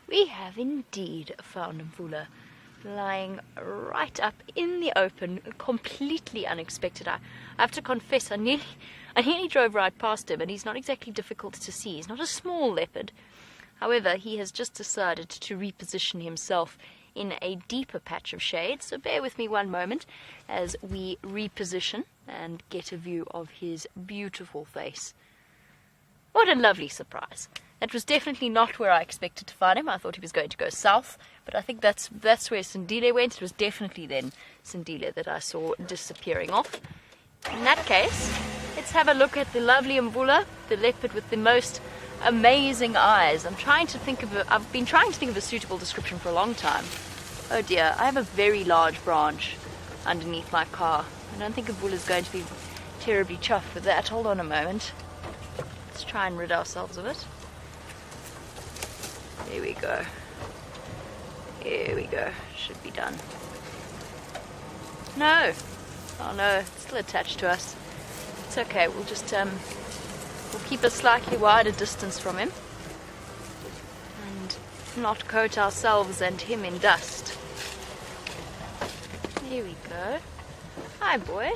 We have indeed found Mvula, lying right up in the open, completely unexpected. I have to confess, I nearly drove right past him, and he's not exactly difficult to see. He's not a small leopard. However, he has just decided to reposition himself in a deeper patch of shade, so bear with me one moment as we reposition and get a view of his beautiful face. What a lovely surprise. That was definitely not where I expected to find him. I thought he was going to go south, but I think that's where Sindile went. It was definitely then Sindile that I saw disappearing off. In that case, let's have a look at the lovely Mvula, the leopard with the most amazing eyes. I've been trying to think of a suitable description for a long time. Oh dear, I have a very large branch underneath my car. I don't think Mvula's going to be terribly chuffed with that. Hold on a moment. Let's try and rid ourselves of it. There we go. Here we go. Should be done. No. Oh no, it's still attached to us. It's okay, we'll just we'll keep a slightly wider distance from him and not coat ourselves and him in dust. Here we go. Hi, boy.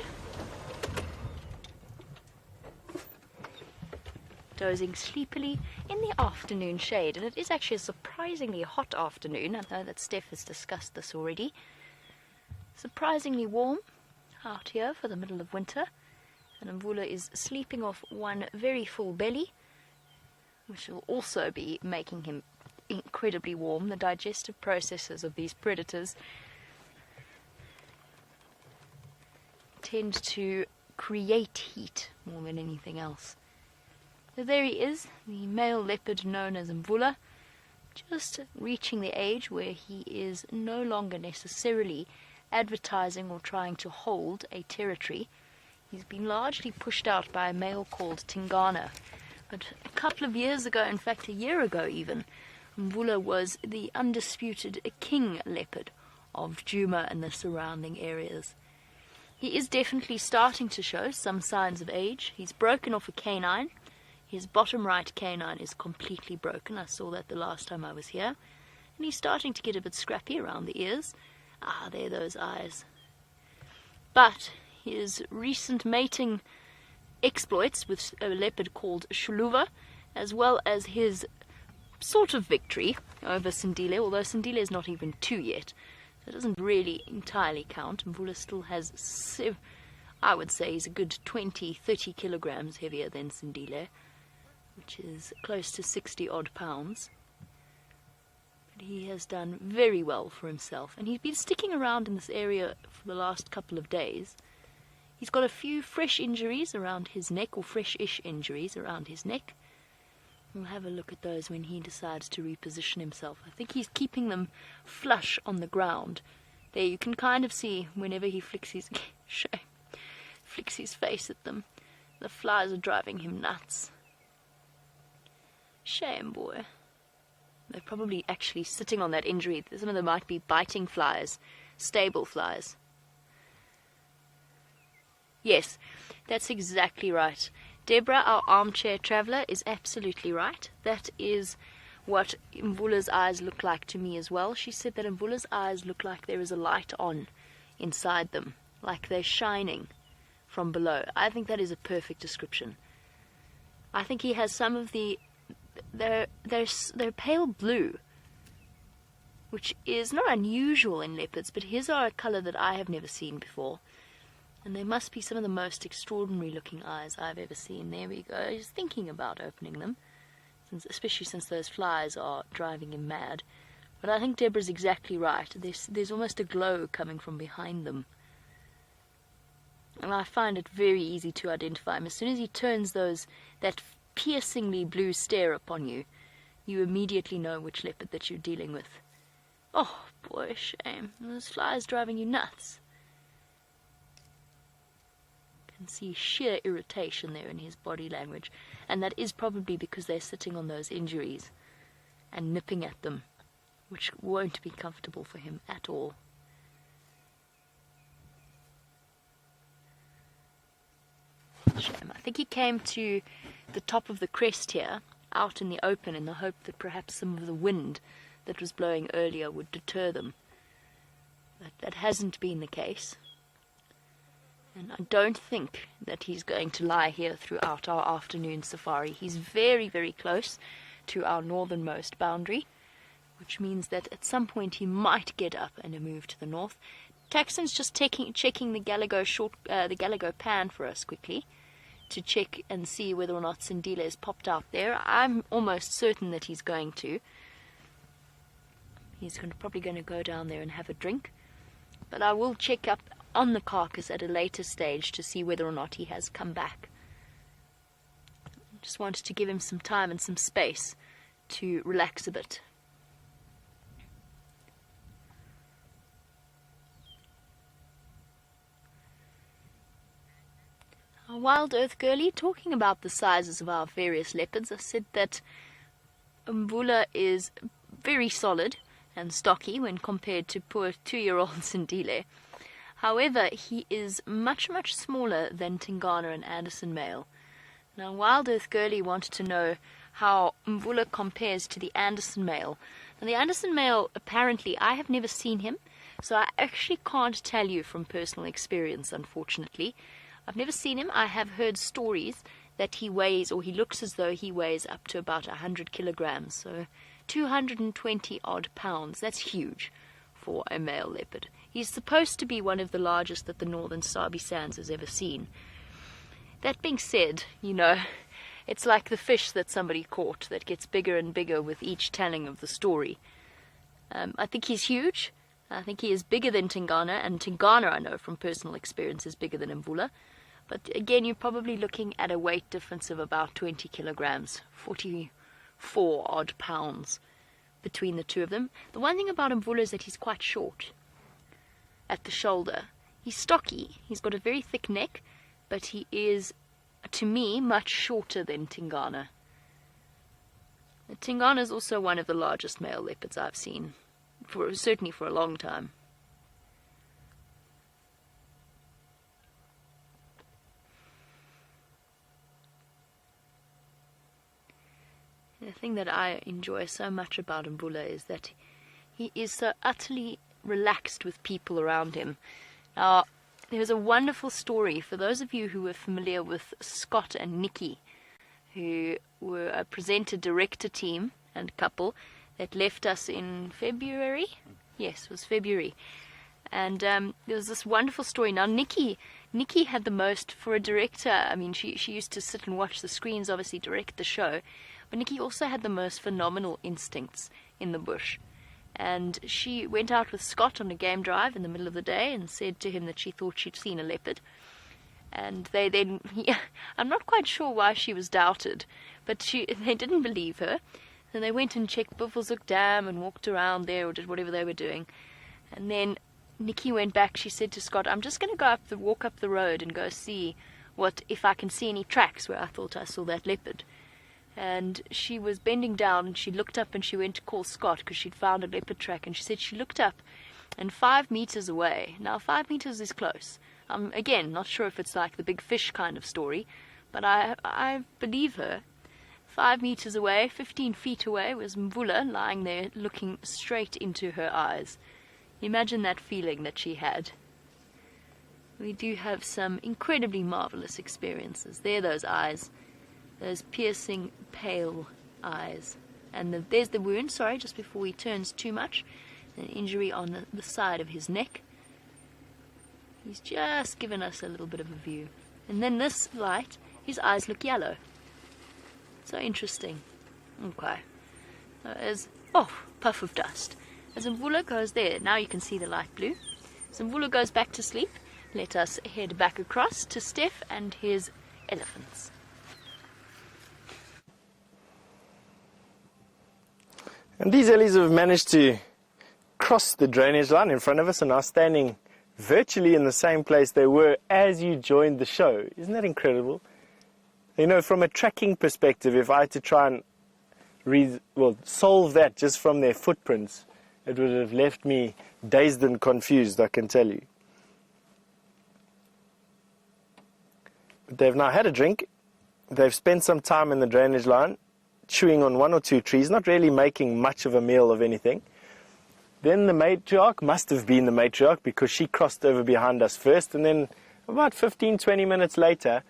Dozing sleepily in the afternoon shade, and it is actually a surprisingly hot afternoon. I know that Stef has discussed this already. Surprisingly warm out here for the middle of winter, and Mvula is sleeping off one very full belly, which will also be making him incredibly warm. The digestive processes of these predators tend to create heat more than anything else. So there he is, the male leopard known as Mvula, just reaching the age where he is no longer necessarily advertising or trying to hold a territory. He's been largely pushed out by a male called Tingana. But a couple of years ago, in fact a year ago even, Mvula was the undisputed king leopard of Djuma and the surrounding areas. He is definitely starting to show some signs of age. He's broken off a canine. His bottom right canine is completely broken. I saw that the last time I was here. And he's starting to get a bit scrappy around the ears. Ah, there are those eyes. But his recent mating exploits with a leopard called Shuluva, as well as his sort of victory over Sindile, although Sindile is not even 2 yet, so it doesn't really entirely count. Mvula still has, I would say, he's a good 20-30 kilograms heavier than Sindile, which is close to 60-odd pounds. But he has done very well for himself, and he's been sticking around in this area for the last couple of days. He's got a few fresh injuries around his neck, or fresh-ish injuries around his neck. We'll have a look at those when he decides to reposition himself. I think he's keeping them flush on the ground. There you can kind of see whenever he flicks his face at them. The flies are driving him nuts. Shame, boy. They're probably actually sitting on that injury. Some of them might be biting flies, stable flies. Yes, that's exactly right. Deborah, our armchair traveller, is absolutely right. That is what Mvula's eyes look like to me as well. She said that Mvula's eyes look like there is a light on inside them, like they're shining from below. I think that is a perfect description. I think he has some of the... They're pale blue, which is not unusual in leopards, but his are a colour that I have never seen before. And they must be some of the most extraordinary looking eyes I've ever seen. There we go. He's thinking about opening them, especially since those flies are driving him mad. But I think Deborah's exactly right. There's almost a glow coming from behind them. And I find it very easy to identify him. As soon as he turns that piercingly blue stare upon you, you immediately know which leopard that you're dealing with. Oh, boy, shame. Those flies driving you nuts. Can see sheer irritation there in his body language, and that is probably because they're sitting on those injuries and nipping at them, which won't be comfortable for him at all. Shame. I think he came to the top of the crest here, out in the open, in the hope that perhaps some of the wind that was blowing earlier would deter them. But that hasn't been the case. And I don't think that he's going to lie here throughout our afternoon safari. He's very, very close to our northernmost boundary, which means that at some point he might get up and move to the north. Taxon's just checking the Galago pan for us quickly to check and see whether or not Sindile has popped out there. I'm almost certain that he's going to. He's probably going to go down there and have a drink. But I will check up on the carcass at a later stage to see whether or not he has come back. Just wanted to give him some time and some space to relax a bit. Our Wild Earth girlie, talking about the sizes of our various leopards, I said that Mvula is very solid and stocky when compared to poor 2-year-old Sindile. However, he is much, much smaller than Tingana and Anderson male. Now, Wild Earth girlie wanted to know how Mvula compares to the Anderson male. Now, the Anderson male, apparently, I have never seen him, so I actually can't tell you from personal experience, unfortunately. I've never seen him. I have heard stories that he weighs, or he looks as though he weighs up to about 100 kilograms, so 220 odd pounds. That's huge for a male leopard. He's supposed to be one of the largest that the Northern Sabi Sands has ever seen. That being said, it's like the fish that somebody caught that gets bigger and bigger with each telling of the story. I think he's huge. I think he is bigger than Tingana, and Tingana, I know from personal experience, is bigger than Mvula. But again, you're probably looking at a weight difference of about 20 kilograms, 44 odd pounds between the two of them. The one thing about Mvula is that he's quite short at the shoulder. He's stocky, he's got a very thick neck, but he is, to me, much shorter than Tingana. The Tingana is also one of the largest male leopards I've seen, certainly for a long time. The thing that I enjoy so much about Mvula is that he is so utterly relaxed with people around him. Now, there's a wonderful story for those of you who were familiar with Scott and Nikki, who were a presenter-director team and couple that left us in February. Yes, it was February. And there was this wonderful story. Now, Nikki had the most, for a director, I mean, she used to sit and watch the screens, obviously direct the show, but Nikki also had the most phenomenal instincts in the bush. And she went out with Scott on a game drive in the middle of the day and said to him that she thought she'd seen a leopard. And I'm not quite sure why she was doubted, but they didn't believe her. Then they went and checked Buffelshoek Dam and walked around there or did whatever they were doing. And then Nikki went back. She said to Scott, I'm just going to walk up the road and go see if I can see any tracks where I thought I saw that leopard. And she was bending down and she looked up and she went to call Scott because she'd found a leopard track. And she said she looked up and 5 meters away. Now 5 meters is close. Again, not sure if it's like the big fish kind of story, but I believe her. 5 meters away, 15 feet away, was Mvula lying there looking straight into her eyes. Imagine that feeling that she had. We do have some incredibly marvelous experiences. There, those eyes. Those piercing, pale eyes. And there's the wound, sorry, just before he turns too much. An injury on the side of his neck. He's just given us a little bit of a view. And then this light, his eyes look yellow. So interesting. Okay. Puff of dust. As Mvula goes there, now you can see the light blue. As Mvula goes back to sleep, let us head back across to Stef and his elephants. And these ellies have managed to cross the drainage line in front of us and are standing virtually in the same place they were as you joined the show. Isn't that incredible? You know, from a tracking perspective, if I had to try and solve that just from their footprints, it would have left me dazed and confused, I can tell you. But they've now had a drink. They've spent some time in the drainage line, chewing on 1 or 2 trees, not really making much of a meal of anything. Then the matriarch must have been the matriarch because she crossed over behind us first, and then about 15-20 minutes later,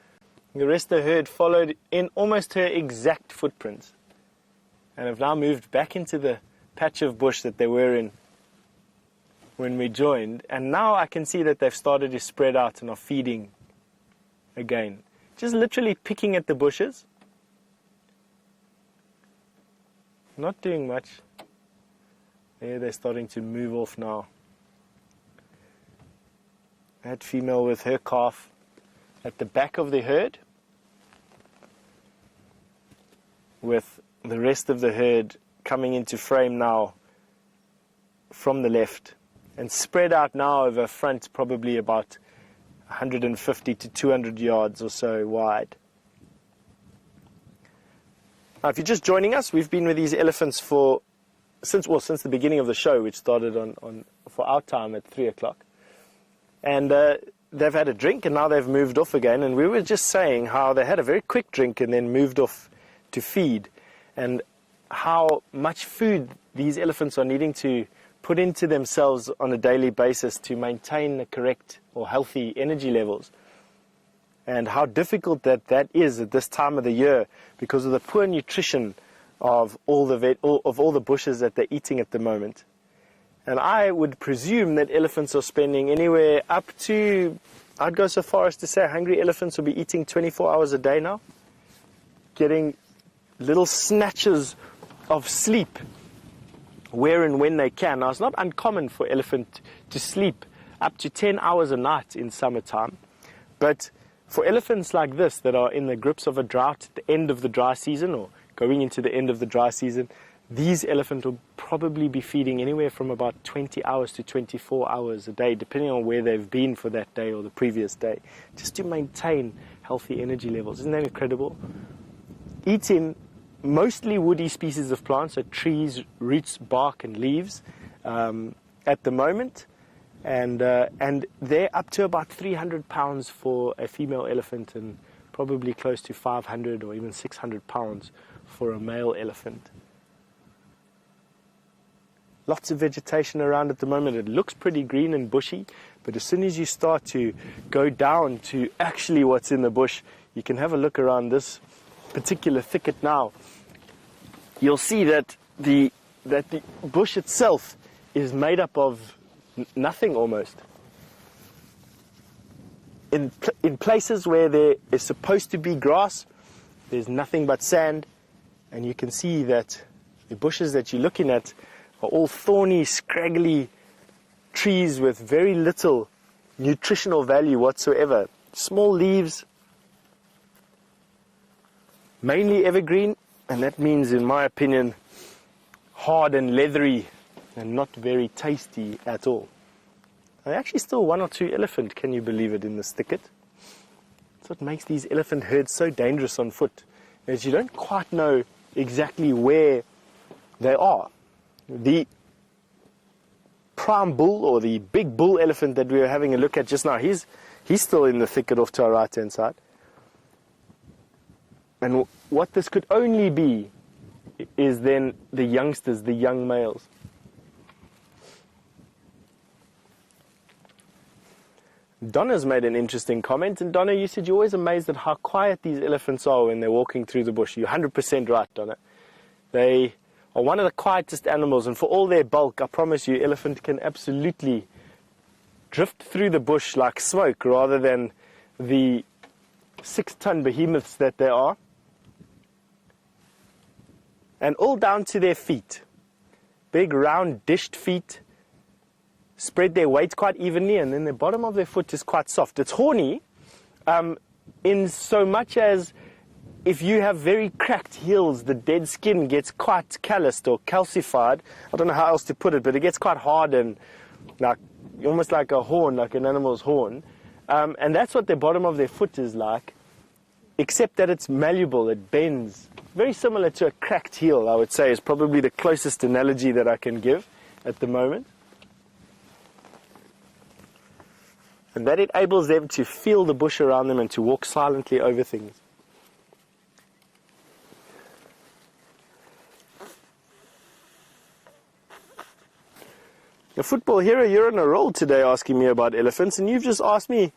the rest of the herd followed in almost her exact footprints and have now moved back into the patch of bush that they were in when we joined. And now I can see that they've started to spread out and are feeding again. Just literally picking at the bushes. Not doing much. There, they're starting to move off now. That female with her calf at the back of the herd, with the rest of the herd coming into frame now from the left and spread out now over a front probably about 150 to 200 yards or so wide. Now, if you're just joining us, we've been with these elephants since the beginning of the show, which started for our time at 3 o'clock. And they've had a drink and now they've moved off again. And we were just saying how they had a very quick drink and then moved off to feed, and how much food these elephants are needing to put into themselves on a daily basis to maintain the correct or healthy energy levels. And how difficult that is at this time of the year because of the poor nutrition of all the bushes that they're eating at the moment. And I would presume that elephants are spending anywhere up to, I'd go so far as to say hungry elephants will be eating 24 hours a day now, getting little snatches of sleep where and when they can. Now, it's not uncommon for elephant to sleep up to 10 hours a night in summertime, but For elephants like this that are in the grips of a drought at the end of the dry season or going into the end of the dry season, these elephants will probably be feeding anywhere from about 20 hours to 24 hours a day, depending on where they've been for that day or the previous day, just to maintain healthy energy levels. Isn't that incredible? Eating mostly woody species of plants, so trees, roots, bark, and leaves at the moment. And they're up to about 300 pounds for a female elephant and probably close to 500 or even 600 pounds for a male elephant. Lots of vegetation around at the moment. It looks pretty green and bushy, but as soon as you start to go down to actually what's in the bush, you can have a look around this particular thicket now. You'll see that the bush itself is made up of nothing almost. In places where there is supposed to be grass, there's nothing but sand, and you can see that the bushes that you're looking at are all thorny, scraggly trees with very little nutritional value whatsoever. Small leaves, mainly evergreen, and that means, in my opinion, hard and leathery and not very tasty at all. There are actually still one or two elephant, can you believe it, in this thicket. That's what makes these elephant herds so dangerous on foot, is you don't quite know exactly where they are. The prime bull, or the big bull elephant that we were having a look at just now, he's still in the thicket off to our right-hand side. And what this could only be is then the youngsters, the young males. Donna's made an interesting comment, and Donna, you said you're always amazed at how quiet these elephants are when they're walking through the bush. You're 100% right, Donna. They are one of the quietest animals, and for all their bulk, I promise you, elephant can absolutely drift through the bush like smoke rather than the 6-ton behemoths that they are. And all down to their feet. Big, round, dished feet. Spread their weight quite evenly, and then the bottom of their foot is quite soft. It's horny in so much as if you have very cracked heels, the dead skin gets quite calloused or calcified. I don't know how else to put it, but it gets quite hard and like almost like a horn, like an animal's horn. And that's what the bottom of their foot is like, except that it's malleable, it bends. Very similar to a cracked heel, I would say, is probably the closest analogy that I can give at the moment. And that enables them to feel the bush around them and to walk silently over things. A football hero, you're on a roll today asking me about elephants, and you've just asked me,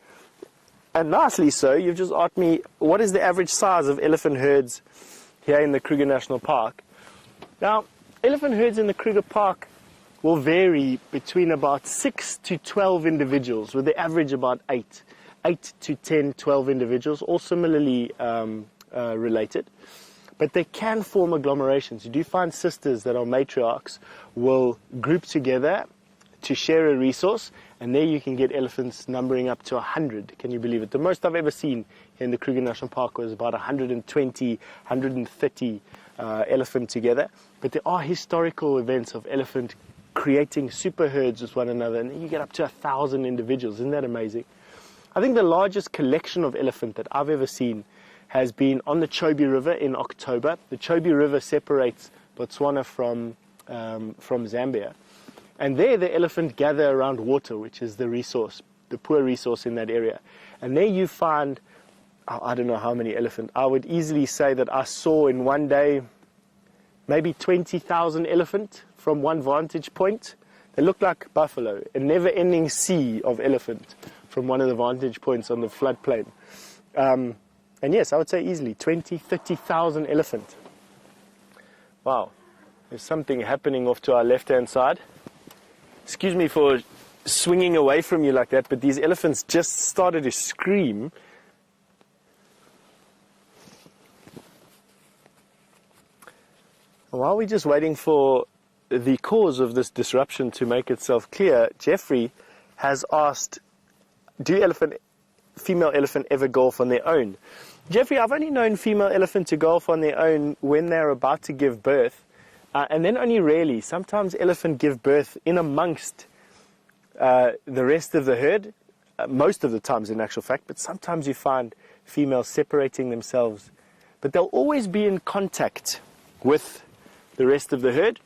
and nicely so, you've just asked me, what is the average size of elephant herds here in the Kruger National Park? Now, elephant herds in the Kruger Park will vary between about 6 to 12 individuals, with the average about 8 to 10, 12 individuals, all similarly related. But they can form agglomerations. You do find sisters that are matriarchs will group together to share a resource, and there you can get elephants numbering up to 100. Can you believe it? The most I've ever seen in the Kruger National Park was about 120, 130 elephant together. But there are historical events of elephant creating super herds with one another, and you get up to 1,000 individuals. Isn't that amazing? I think the largest collection of elephant that I've ever seen has been on the Chobe River in October. The Chobe River separates Botswana from Zambia. And there the elephant gather around water, which is the resource, the poor resource in that area. And there you find, I don't know how many elephant. I would easily say that I saw in one day maybe 20,000 elephant from one vantage point. They look like buffalo, a never-ending sea of elephant from one of the vantage points on the floodplain. And yes, I would say easily 20, 30,000 elephant. Wow, there's something happening off to our left-hand side. Excuse me for swinging away from you like that, but these elephants just started to scream. While we're just waiting for the cause of this disruption to make itself clear, Jeffrey has asked, do elephant female elephant ever golf on their own? Jeffrey, I've only known female elephant to golf on their own when they're about to give birth, and then only rarely. Sometimes elephant give birth in amongst the rest of the herd, most of the times in actual fact, but sometimes you find females separating themselves. But they'll always be in contact with the rest of the herd.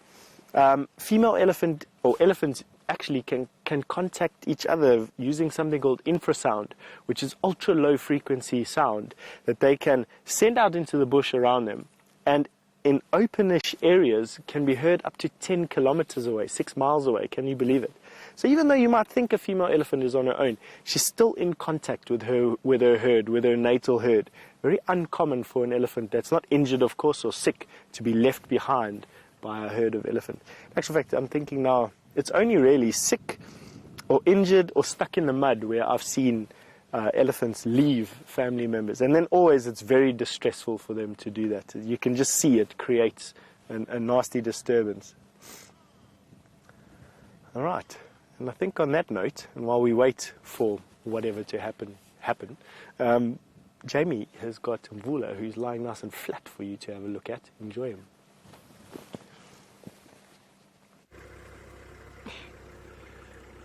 Female elephant, or elephants, actually can contact each other using something called infrasound, which is ultra low frequency sound that they can send out into the bush around them, and in openish areas can be heard up to 10 kilometers away, 6 miles away. Can you believe it? So even though you might think a female elephant is on her own, she's still in contact with her herd, with her natal herd. Very uncommon for an elephant that's not injured, of course, or sick to be left behind by a herd of elephant. In actual fact, I'm thinking now, it's only really sick or injured or stuck in the mud where I've seen elephants leave family members. And then always it's very distressful for them to do that. You can just see it creates a nasty disturbance. All right. And I think on that note, and while we wait for whatever to happen, Jamie has got Mvula, who's lying nice and flat for you to have a look at. Enjoy him.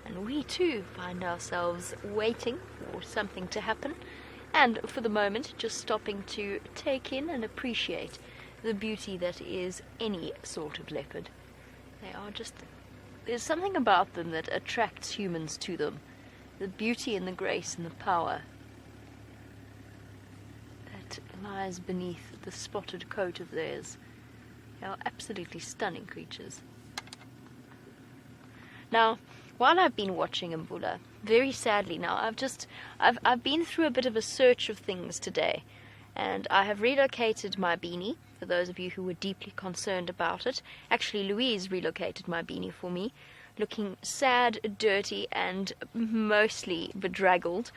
And we too find ourselves waiting for something to happen, and for the moment just stopping to take in and appreciate the beauty that is any sort of leopard. They are just, there's something about them that attracts humans to them. The beauty and the grace and the power that lies beneath the spotted coat of theirs. They are absolutely stunning creatures. Now, while I've been watching Mvula, very sadly now, I've been through a bit of a search of things today, and I have relocated my beanie, for those of you who were deeply concerned about it. Actually, Louise relocated my beanie for me, looking sad, dirty, and mostly bedraggled.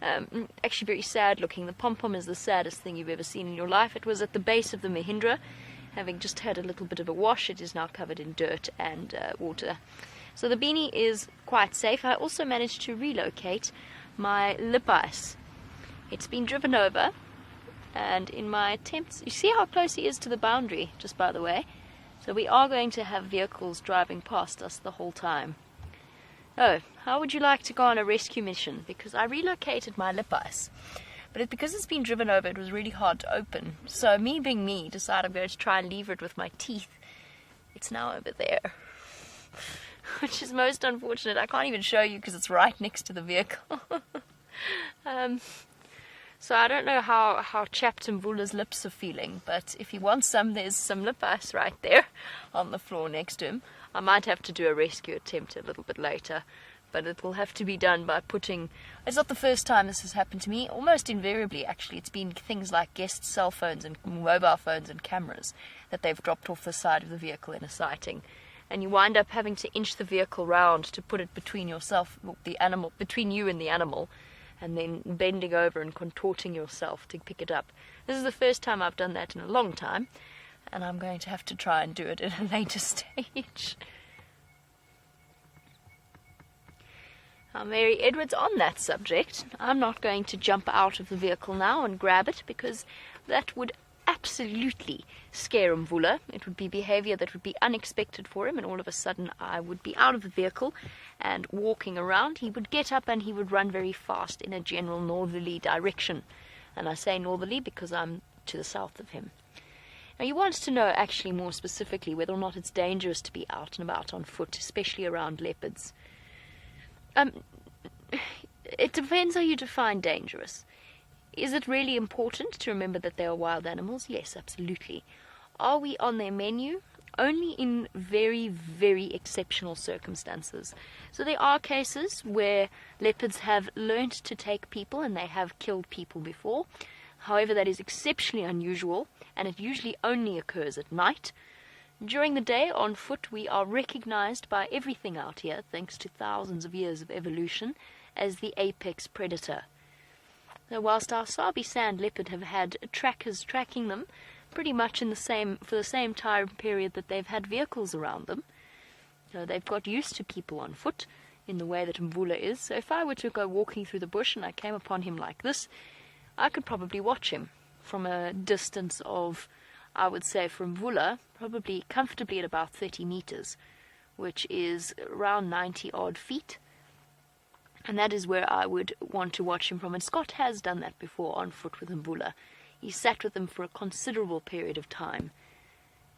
Actually very sad looking. The pom-pom is the saddest thing you've ever seen in your life. It was at the base of the Mahindra. Having just had a little bit of a wash, it is now covered in dirt and water. So the beanie is quite safe. I also managed to relocate my lip ice. It's been driven over, and in my attempts, you see how close he is to the boundary, just by the way. So we are going to have vehicles driving past us the whole time. Oh, how would you like to go on a rescue mission? Because I relocated my lip ice, but because it's been driven over, it was really hard to open. So me being me, decided I'm going to try and lever it with my teeth. It's now over there. Which is most unfortunate. I can't even show you because it's right next to the vehicle. So I don't know how chapped Mvula's lips are feeling, but if he wants some, there's some lip ice right there on the floor next to him. I might have to do a rescue attempt a little bit later, but it will have to be done by putting... It's not the first time this has happened to me. Almost invariably, actually, it's been things like guest cell phones and mobile phones and cameras that they've dropped off the side of the vehicle in a sighting. And you wind up having to inch the vehicle round to put it between yourself, the animal, between you and the animal, and then bending over and contorting yourself to pick it up. This is the first time I've done that in a long time, and I'm going to have to try and do it at a later stage. Now, Mary Edwards, on that subject, I'm not going to jump out of the vehicle now and grab it, because that would absolutely scare Mvula. It would be behavior that would be unexpected for him, and all of a sudden I would be out of the vehicle and walking around. He would get up and he would run very fast in a general northerly direction, and I say northerly because I'm to the south of him. Now, you want to know actually more specifically whether or not it's dangerous to be out and about on foot, especially around leopards. It depends how you define dangerous. Is it really important to remember that they are wild animals? Yes, absolutely. Are we on their menu? Only in very, very exceptional circumstances. So there are cases where leopards have learnt to take people and they have killed people before. However, that is exceptionally unusual, and it usually only occurs at night. During the day, on foot, we are recognized by everything out here, thanks to thousands of years of evolution, as the apex predator. So whilst our Sabi sand leopard have had trackers tracking them pretty much for the same time period that they've had vehicles around them, so they've got used to people on foot. in the way that Mvula is. So if I were to go walking through the bush and I came upon him like this, I could probably watch him from a distance of, I would say, from Mvula, probably comfortably at about 30 meters, which is around 90 odd feet. And that is where I would want to watch him from. And Scott has done that before on foot with Mvula. He sat with them for a considerable period of time,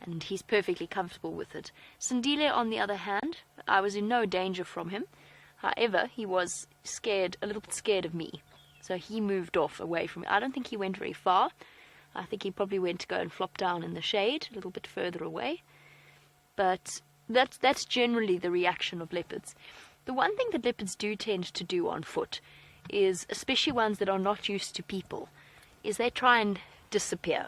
and he's perfectly comfortable with it. Sindile, on the other hand, I was in no danger from him. However, he was scared, a little bit scared of me. So he moved off away from me. I don't think he went very far. I think he probably went to go and flop down in the shade, a little bit further away. But that's generally the reaction of leopards. The one thing that leopards do tend to do on foot is, especially ones that are not used to people, is they try and disappear.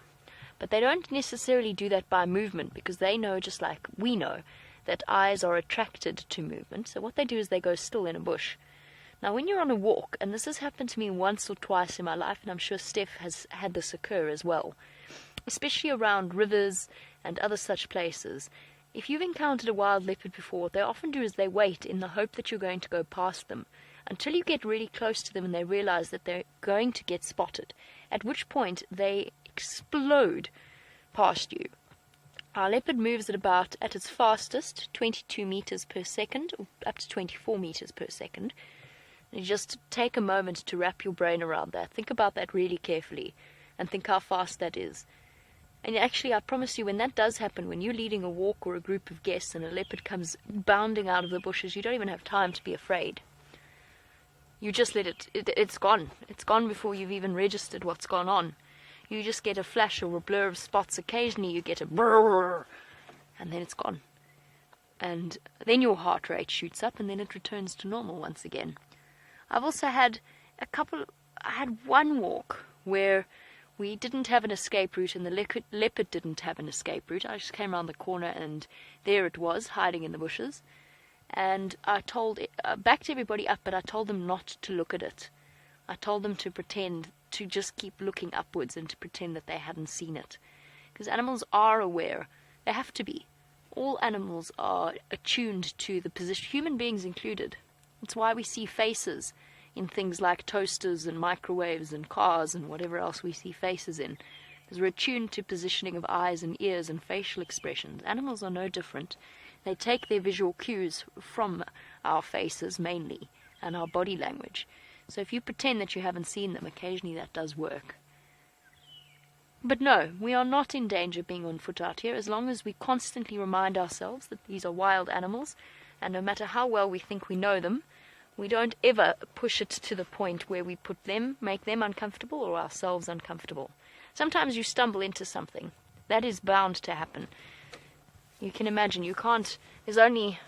But they don't necessarily do that by movement, because they know, just like we know, that eyes are attracted to movement. So what they do is they go still in a bush. Now, when you're on a walk, and this has happened to me once or twice in my life, and I'm sure Stef has had this occur as well, especially around rivers and other such places, if you've encountered a wild leopard before, what they often do is they wait in the hope that you're going to go past them until you get really close to them and they realize that they're going to get spotted, at which point they explode past you. Our leopard moves at its fastest, 22 meters per second, or up to 24 meters per second. And you just take a moment to wrap your brain around that. Think about that really carefully and think how fast that is. And actually, I promise you, when that does happen, when you're leading a walk or a group of guests and a leopard comes bounding out of the bushes, you don't even have time to be afraid. You just let it's gone. It's gone before you've even registered what's gone on. You just get a flash or a blur of spots. Occasionally you get a brrr, and then it's gone. And then your heart rate shoots up, and then it returns to normal once again. I've also had I had one walk where we didn't have an escape route, and the leopard didn't have an escape route. I just came around the corner, and there it was, hiding in the bushes. And I backed everybody up, but I told them not to look at it. I told them to pretend, to just keep looking upwards and to pretend that they hadn't seen it. Because animals are aware. They have to be. All animals are attuned to the position, human beings included. It's why we see faces in things like toasters and microwaves and cars and whatever else we see faces in. Because we're attuned to positioning of eyes and ears and facial expressions. Animals are no different. They take their visual cues from our faces mainly and our body language. So if you pretend that you haven't seen them, occasionally that does work. But no, we are not in danger of being on foot out here as long as we constantly remind ourselves that these are wild animals, and no matter how well we think we know them, we don't ever push it to the point where we make them uncomfortable or ourselves uncomfortable. Sometimes you stumble into something. That is bound to happen. You can imagine, there's only,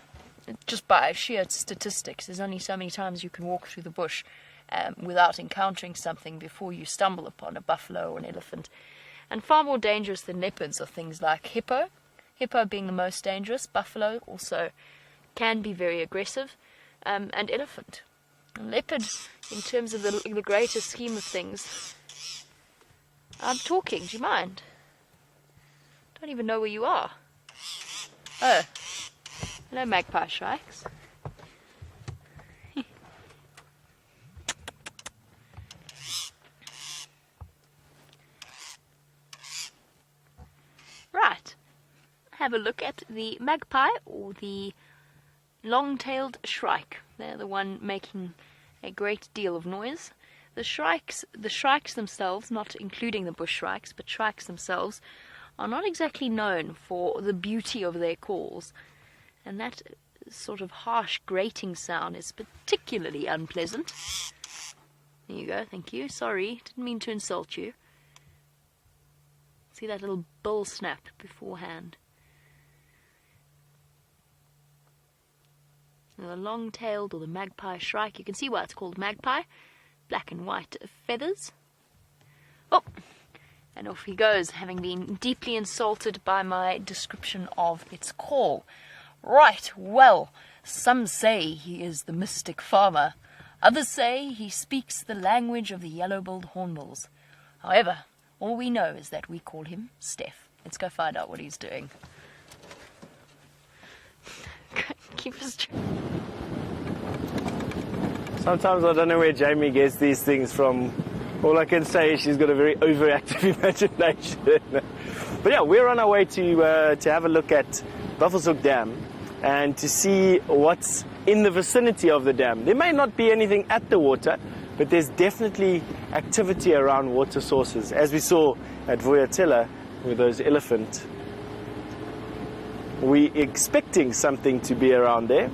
just by sheer statistics, there's only so many times you can walk through the bush without encountering something before you stumble upon a buffalo or an elephant. And far more dangerous than leopards are things like hippo being the most dangerous. Buffalo also can be very aggressive, and elephant. And leopard, in terms of the greater scheme of things. I'm talking, do you mind? Don't even know where you are. Oh, hello, magpie shrikes. Right, have a look at the magpie or the long-tailed shrike. They're the one making a great deal of noise. The shrikes themselves, not including the bush shrikes, but shrikes themselves, are not exactly known for the beauty of their calls, and that sort of harsh grating sound is particularly unpleasant. There you go, thank you. Sorry, didn't mean to insult you. See that little bill snap beforehand. Now the long-tailed or the magpie shrike, you can see why it's called magpie. Black and white feathers. Oh! And off he goes, having been deeply insulted by my description of its call. Right, well, some say he is the mystic farmer. Others say he speaks the language of the yellow-billed hornbills. However, all we know is that we call him Stef. Let's go find out what he's doing. Keep us... Sometimes I don't know where Jamie gets these things from. All I can say is she's got a very overactive imagination. But yeah, we're on our way to have a look at Buffelshoek Dam and to see what's in the vicinity of the dam. There may not be anything at the water, but there's definitely activity around water sources. As we saw at Vuyatela with those elephant, we're expecting something to be around there.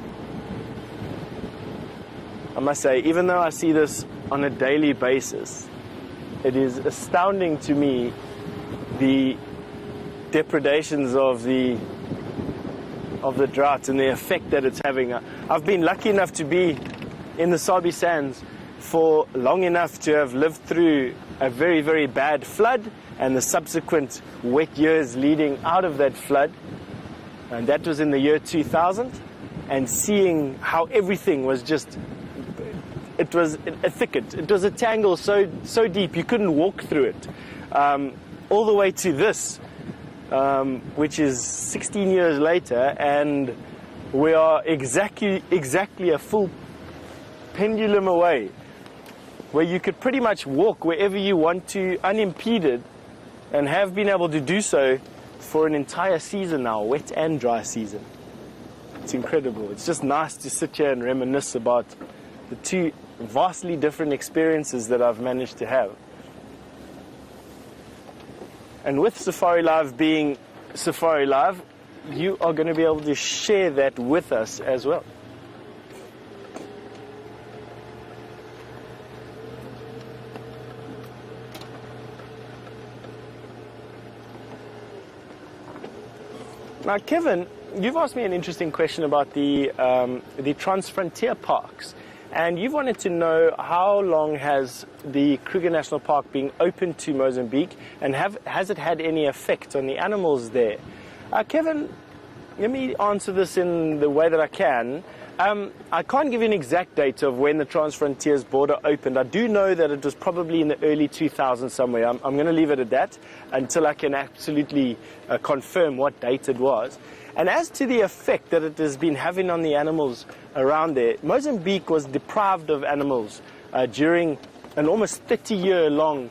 I must say, even though I see this on a daily basis, it is astounding to me the depredations of the drought and the effect that it's having. I've been lucky enough to be in the Sabi Sands for long enough to have lived through a very, very bad flood and the subsequent wet years leading out of that flood. And that was in the year 2000. And seeing how everything was just, it was a thicket. It was a tangle so deep you couldn't walk through it. All the way to this, which is 16 years later, and we are exactly a full pendulum away, where you could pretty much walk wherever you want to unimpeded, and have been able to do so for an entire season now, wet and dry season. It's incredible. It's just nice to sit here and reminisce about the two vastly different experiences that I've managed to have. And with Safari Live being Safari Live, you are going to be able to share that with us as well. Now, Kevin, you've asked me an interesting question about the Transfrontier parks. And you've wanted to know how long has the Kruger National Park been open to Mozambique, and has it had any effect on the animals there? Kevin, let me answer this in the way that I can. I can't give you an exact date of when the Transfrontier's border opened. I do know that it was probably in the early 2000s somewhere. I'm going to leave it at that until I can absolutely confirm what date it was. And as to the effect that it has been having on the animals around there, Mozambique was deprived of animals during an almost 30-year-long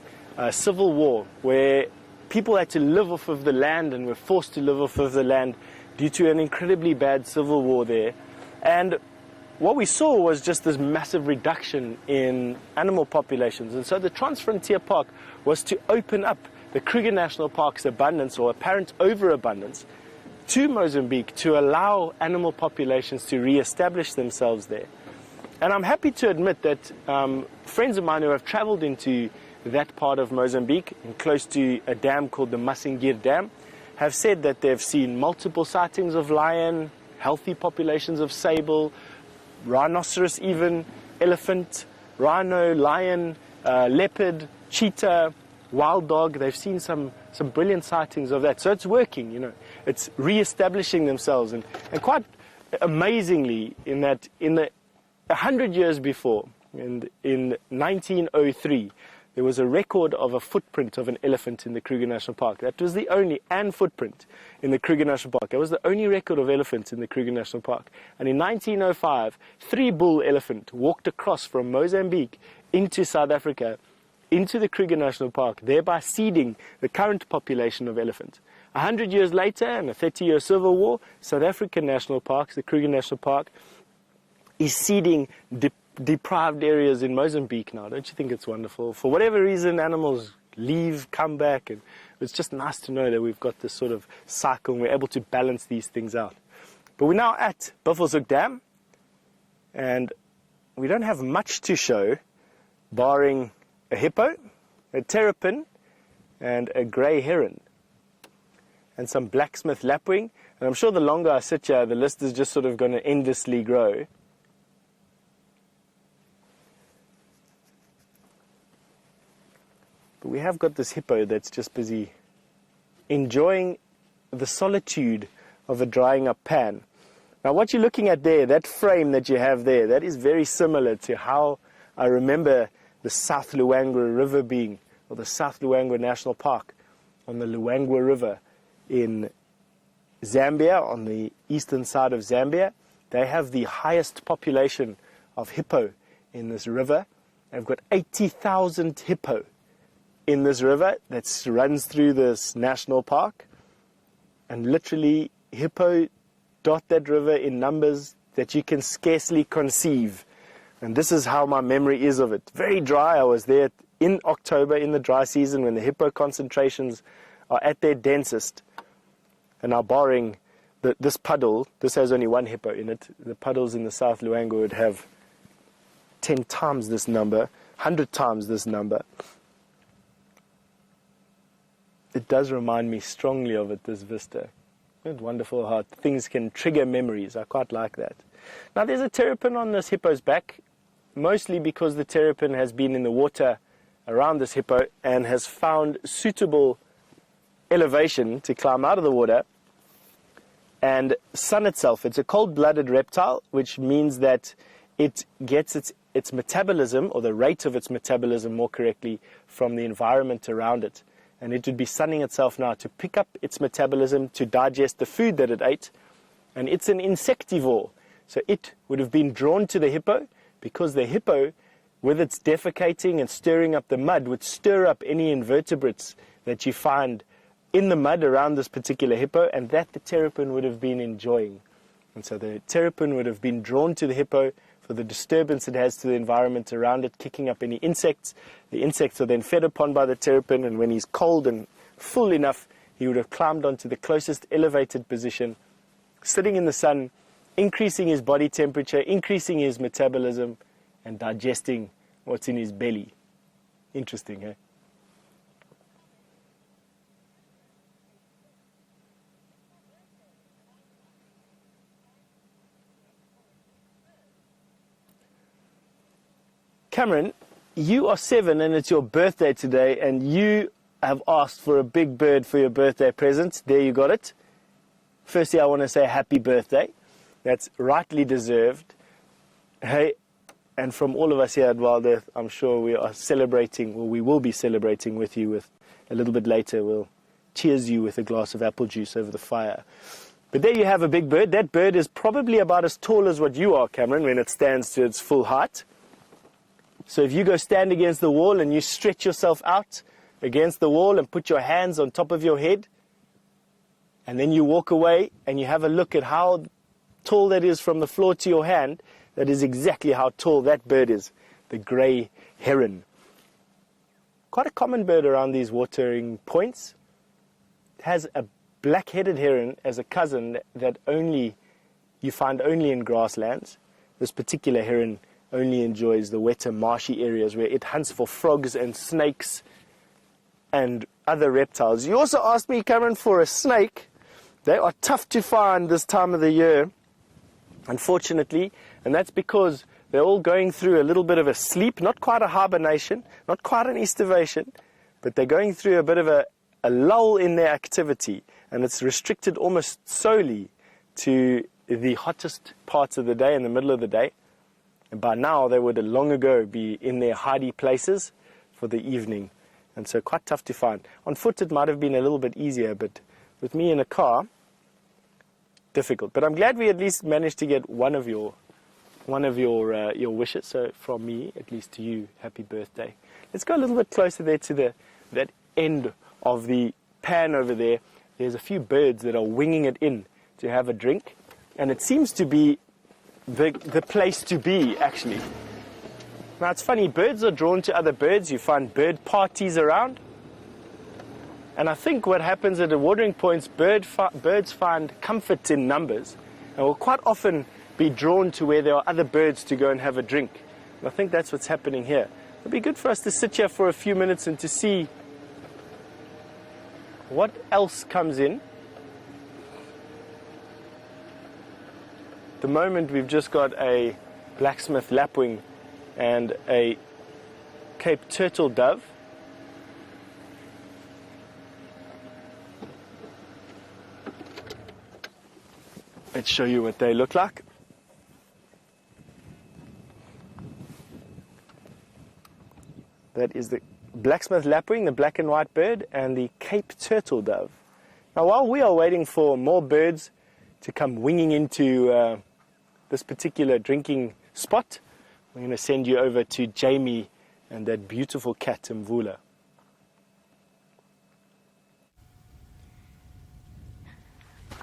civil war, where people had to live off of the land and were forced to live off of the land due to an incredibly bad civil war there. And what we saw was just this massive reduction in animal populations. And so the Transfrontier Park was to open up the Kruger National Park's abundance, or apparent overabundance, to Mozambique, to allow animal populations to re-establish themselves there. And I'm happy to admit that friends of mine who have traveled into that part of Mozambique, and close to a dam called the Masingir Dam, have said that they've seen multiple sightings of lion, healthy populations of sable, rhinoceros even, elephant, rhino, lion, leopard, cheetah, wild dog. They've seen some brilliant sightings of that. So it's working, you know. It's re-establishing themselves. And quite amazingly, in that in the 100 years before, in 1903, there was a record of a footprint of an elephant in the Kruger National Park. That was the only footprint in the Kruger National Park. That was the only record of elephants in the Kruger National Park. And in 1905, 3 bull elephant walked across from Mozambique into South Africa, into the Kruger National Park, thereby seeding the current population of elephants. 100 years later, in a 30-year civil war, South African national parks, the Kruger National Park, is seeding deprived areas in Mozambique now. Don't you think it's wonderful? For whatever reason, animals leave, come back, and it's just nice to know that we've got this sort of cycle and we're able to balance these things out. But we're now at Buffelshoek Dam, and we don't have much to show, barring a hippo, a terrapin, and a grey heron, and some blacksmith lapwing. And I'm sure the longer I sit here, the list is just sort of going to endlessly grow. But we have got this hippo that's just busy enjoying the solitude of a drying up pan. Now what you're looking at there, that frame that you have there, that is very similar to how I remember the South Luangwa River being, or the South Luangwa National Park on the Luangwa River in Zambia, on the eastern side of Zambia. They have the highest population of hippo in this river. I've got 80,000 hippo in this river that runs through this national park. And literally, hippo dot that river in numbers that you can scarcely conceive. And this is how my memory is of it. Very dry. I was there in October, in the dry season, when the hippo concentrations are at their densest. And now barring this puddle, this has only one hippo in it. The puddles in the South Luangwa would have 10 times this number, 100 times this number. It does remind me strongly of it, this vista. It's wonderful how things can trigger memories. I quite like that. Now there's a terrapin on this hippo's back, mostly because the terrapin has been in the water around this hippo and has found suitable elevation to climb out of the water and sun itself. It's a cold-blooded reptile, which means that it gets its metabolism, or the rate of its metabolism more correctly, from the environment around it. And it would be sunning itself now to pick up its metabolism to digest the food that it ate. And it's an insectivore. So it would have been drawn to the hippo because the hippo, with its defecating and stirring up the mud, would stir up any invertebrates that you find in the mud around this particular hippo, and that the terrapin would have been enjoying. And so the terrapin would have been drawn to the hippo for the disturbance it has to the environment around it, kicking up any insects. The insects are then fed upon by the terrapin, and when he's cold and full enough, he would have climbed onto the closest elevated position, sitting in the sun, increasing his body temperature, increasing his metabolism, and digesting what's in his belly. Interesting, eh? Cameron, you are 7 and it's your birthday today, and you have asked for a big bird for your birthday present. There you got it. Firstly, I want to say happy birthday. That's rightly deserved. Hey, and from all of us here at WildEarth, I'm sure we are celebrating, or we will be celebrating with you with a little bit later. We'll cheers you with a glass of apple juice over the fire. But there you have a big bird. That bird is probably about as tall as what you are, Cameron, when it stands to its full height. So if you go stand against the wall and you stretch yourself out against the wall and put your hands on top of your head, and then you walk away and you have a look at how tall that is from the floor to your hand, that is exactly how tall that bird is, the grey heron. Quite a common bird around these watering points. It has a black-headed heron as a cousin that you find only in grasslands. This particular heron only enjoys the wetter, marshy areas where it hunts for frogs and snakes and other reptiles. You also asked me, Cameron, for a snake. They are tough to find this time of the year, unfortunately, and that's because they're all going through a little bit of a sleep, not quite a hibernation, not quite an estivation, but they're going through a bit of a lull in their activity, and it's restricted almost solely to the hottest parts of the day, in the middle of the day. And by now, they would long ago be in their hidey places for the evening. And so quite tough to find. On foot, it might have been a little bit easier, but with me in a car, difficult. But I'm glad we at least managed to get one of your wishes. So from me, at least to you, happy birthday. Let's go a little bit closer there to that end of the pan over there. There's a few birds that are winging it in to have a drink. And it seems to be the place to be, actually. Now, it's funny, birds are drawn to other birds. You find bird parties around. And I think what happens at the watering points, birds find comfort in numbers and will quite often be drawn to where there are other birds to go and have a drink. And I think that's what's happening here. It'll be good for us to sit here for a few minutes and to see what else comes in. At the moment, we've just got a blacksmith lapwing and a Cape turtle dove. Let's show you what they look like. That is the blacksmith lapwing, the black and white bird, and the Cape turtle dove. Now, while we are waiting for more birds to come winging into this particular drinking spot, I'm going to send you over to Jamie and that beautiful cat, Mvula.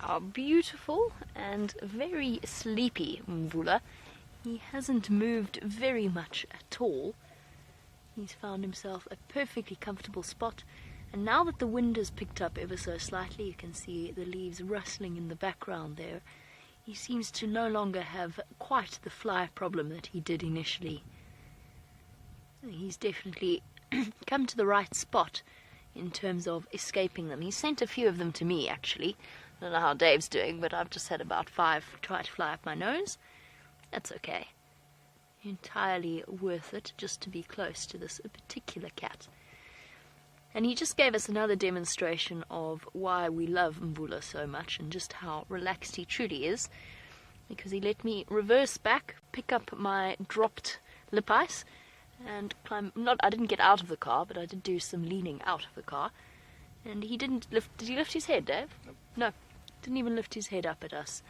Our beautiful and very sleepy Mvula. He hasn't moved very much at all. He's found himself a perfectly comfortable spot, and now that the wind has picked up ever so slightly, you can see the leaves rustling in the background there. He seems to no longer have quite the fly problem that he did initially. He's definitely come to the right spot in terms of escaping them. He sent a few of them to me, actually. I don't know how Dave's doing, but I've just had about 5 try to fly up my nose. That's okay. Entirely worth it just to be close to this particular cat. And he just gave us another demonstration of why we love Mvula so much and just how relaxed he truly is, because he let me reverse back, pick up my dropped lip ice and climb. I didn't get out of the car, but I did do some leaning out of the car. And he didn't lift. Did he lift his head, Dave? No. Didn't even lift his head up at us.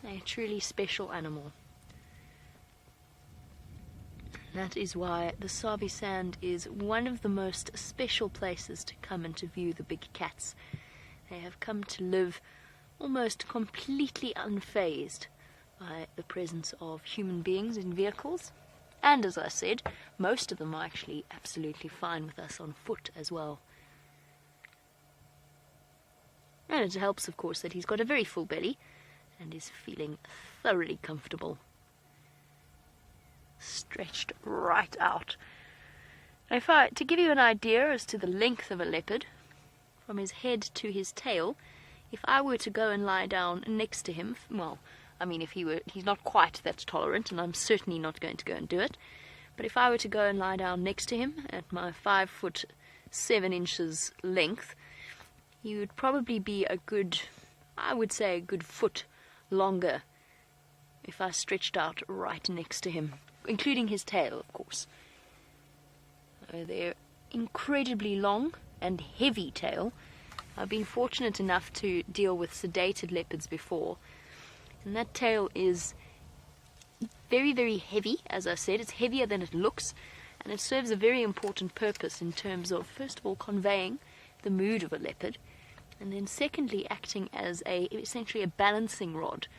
A truly special animal. That is why the Sabi Sand is one of the most special places to come and to view the big cats. They have come to live almost completely unfazed by the presence of human beings in vehicles. And as I said, most of them are actually absolutely fine with us on foot as well. And it helps, of course, that he's got a very full belly and is feeling thoroughly comfortable. Stretched right out. To give you an idea as to the length of a leopard, from his head to his tail, if I were to go and lie down next to him, he's not quite that tolerant, and I'm certainly not going to go and do it, but if I were to go and lie down next to him at my 5'7" length, he would probably be a good foot longer if I stretched out right next to him, including his tail, of course. They're incredibly long and heavy tail. I've been fortunate enough to deal with sedated leopards before, and that tail is very, very heavy. As I said, it's heavier than it looks, and it serves a very important purpose in terms of, first of all, conveying the mood of a leopard, and then secondly, acting as essentially a balancing rod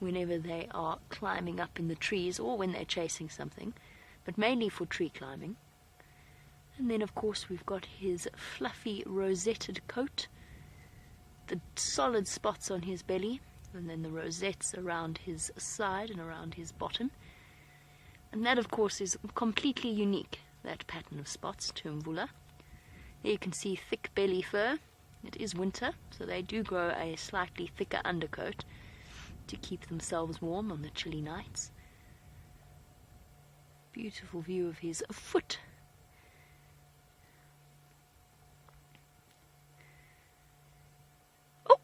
whenever they are climbing up in the trees or when they're chasing something, but mainly for tree climbing. And then, of course, we've got his fluffy rosetted coat, the solid spots on his belly, and then the rosettes around his side and around his bottom. And that, of course, is completely unique, that pattern of spots, to Mvula. There you can see thick belly fur. It is winter, so they do grow a slightly thicker undercoat to keep themselves warm on the chilly nights. Beautiful view of his foot. Oh!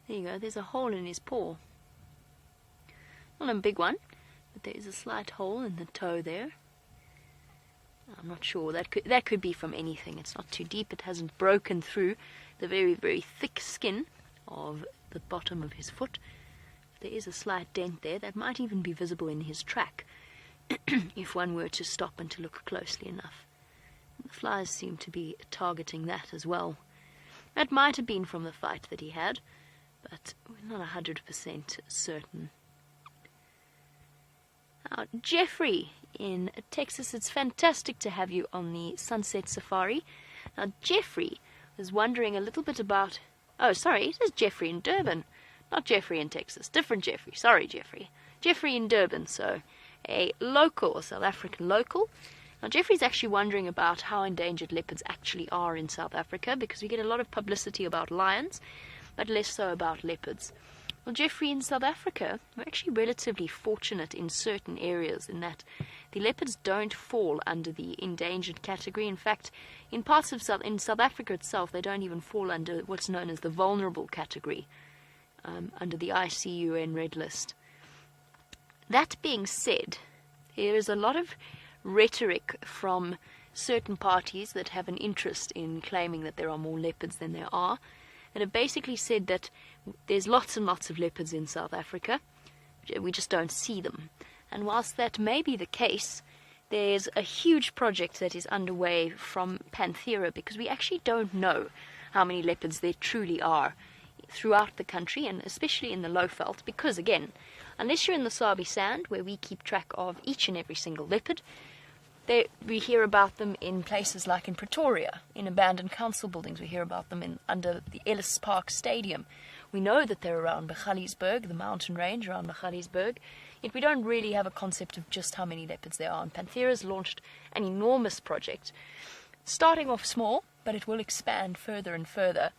There you go, there's a hole in his paw. Not a big one, but there is a slight hole in the toe there. I'm not sure. That could be from anything. It's not too deep. It hasn't broken through the very, very thick skin of the bottom of his foot. There is a slight dent there that might even be visible in his track if one were to stop and to look closely enough. And the flies seem to be targeting that as well. That might have been from the fight that he had, but we're not 100% certain. Now, Jeffrey in Texas, it's fantastic to have you on the Sunset Safari. Now, Jeffrey was wondering a little bit about... Oh, sorry, it is Jeffrey in Durban, not Jeffrey in Texas. Different Jeffrey. Sorry, Jeffrey. Jeffrey in Durban, so a local, a South African local. Now, Jeffrey's actually wondering about how endangered leopards actually are in South Africa, because we get a lot of publicity about lions, but less so about leopards. Well, Jeffrey, in South Africa, we're actually relatively fortunate in certain areas in that the leopards don't fall under the endangered category. In fact, in parts of South Africa itself, they don't even fall under what's known as the vulnerable category, under the ICUN Red List. That being said, there is a lot of rhetoric from certain parties that have an interest in claiming that there are more leopards than there are, and it basically said that there's lots and lots of leopards in South Africa. We just don't see them. And whilst that may be the case, there's a huge project that is underway from Panthera, because we actually don't know how many leopards there truly are throughout the country, and especially in the Lowveld, because again, unless you're in the Sabi Sand, where we keep track of each and every single leopard, we hear about them in places like in Pretoria, in abandoned council buildings. We hear about them under the Ellis Park Stadium. We know that they're around Magaliesberg, the mountain range around Magaliesberg, yet we don't really have a concept of just how many leopards there are. And Panthera's launched an enormous project, starting off small, but it will expand further and further,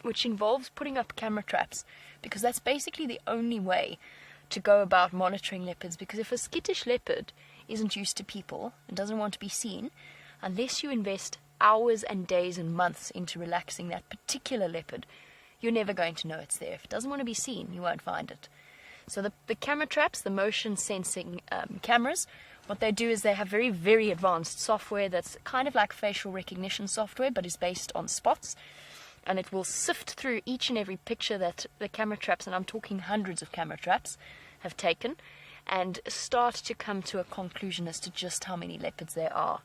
which involves putting up camera traps, because that's basically the only way to go about monitoring leopards. Because if a skittish leopard isn't used to people and doesn't want to be seen, unless you invest hours and days and months into relaxing that particular leopard, you're never going to know it's there. If it doesn't want to be seen, you won't find it. So the camera traps, the motion sensing cameras, what they do is they have very, very advanced software that's kind of like facial recognition software, but is based on spots. And it will sift through each and every picture that the camera traps, and I'm talking hundreds of camera traps, have taken, and start to come to a conclusion as to just how many leopards there are.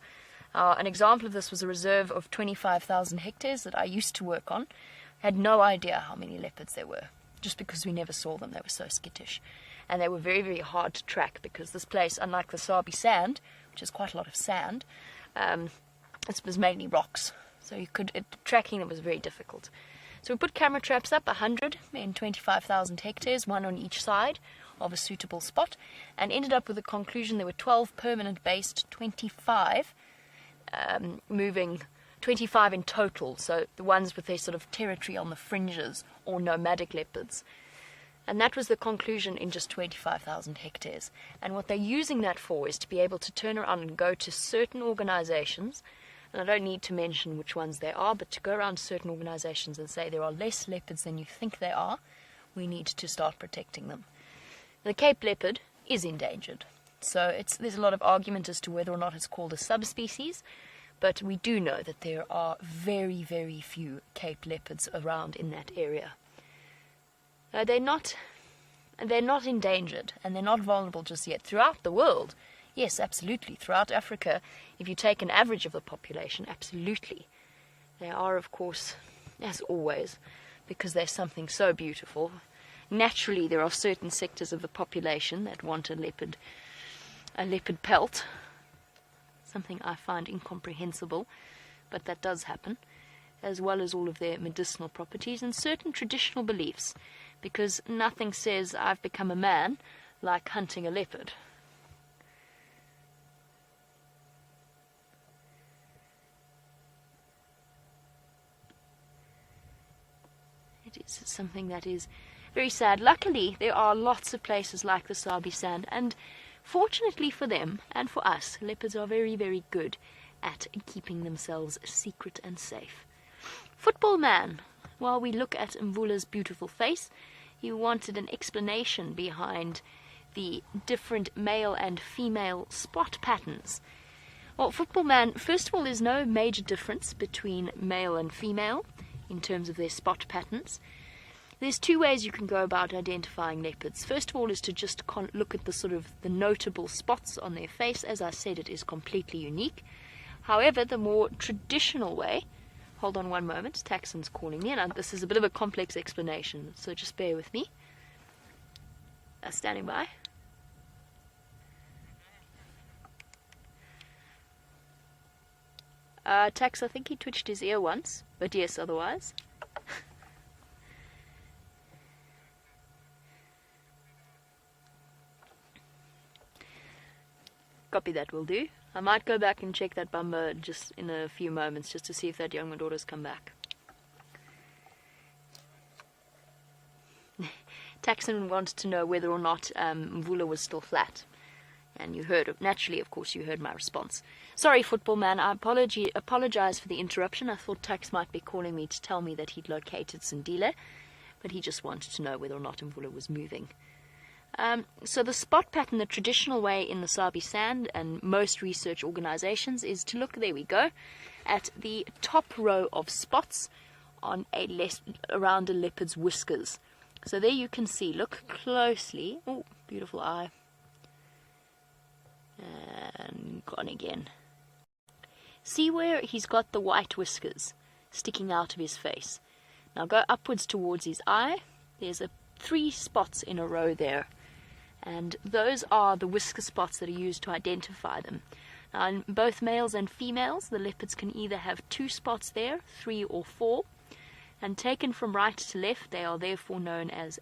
An example of this was a reserve of 25,000 hectares that I used to work on. I had no idea how many leopards there were, just because we never saw them. They were so skittish. And they were very, very hard to track, because this place, unlike the Sabi Sand, which is quite a lot of sand, it was mainly rocks. So tracking them was very difficult. So we put camera traps up, 100 in 25,000 hectares, one on each side of a suitable spot, and ended up with a conclusion there were 12 permanent based, 25 moving, 25 in total, so the ones with their sort of territory on the fringes, or nomadic leopards. And that was the conclusion in just 25,000 hectares. And what they're using that for is to be able to turn around and go to certain organizations, and I don't need to mention which ones they are, but to go around to certain organizations and say there are less leopards than you think there are, we need to start protecting them. The Cape leopard is endangered, so there's a lot of argument as to whether or not it's called a subspecies, but we do know that there are very, very few Cape leopards around in that area. They're not endangered, and they're not vulnerable just yet. Throughout the world, yes, absolutely. Throughout Africa, if you take an average of the population, absolutely. They are, of course, as always, because they're something so beautiful. Naturally, there are certain sectors of the population that want a leopard pelt, something I find incomprehensible, but that does happen, as well as all of their medicinal properties and certain traditional beliefs, because nothing says I've become a man like hunting a leopard. It is something that is very sad. Luckily, there are lots of places like the Sabi Sand, and fortunately for them and for us, leopards are very, very good at keeping themselves secret and safe. Football man, while we look at Mvula's beautiful face, he wanted an explanation behind the different male and female spot patterns. Well, football man, first of all, there's no major difference between male and female in terms of their spot patterns. There's two ways you can go about identifying leopards. First of all is to just look at the notable spots on their face. As I said, it is completely unique. However, the more traditional way, hold on one moment, Taxon's calling me, and this is a bit of a complex explanation, so just bear with me. Standing by. Tax, I think he twitched his ear once, but yes, otherwise. Copy that, will do. I might go back and check that bumper just in a few moments, just to see if that young daughter's come back. Taxon wanted to know whether or not Mvula was still flat. And you heard, naturally, of course, you heard my response. Sorry, football man, I apologize for the interruption. I thought Tax might be calling me to tell me that he'd located Sindile, but he just wanted to know whether or not Mvula was moving. So the spot pattern, the traditional way in the Sabi Sand and most research organizations, is to look, there we go, at the top row of spots around a leopard's whiskers. So there you can see, look closely. Oh, beautiful eye. And gone again. See where he's got the white whiskers sticking out of his face. Now go upwards towards his eye. There's 3 spots in a row there. And those are the whisker spots that are used to identify them. Now in both males and females, the leopards can either have 2 spots there, 3 or 4. And taken from right to left, they are therefore known as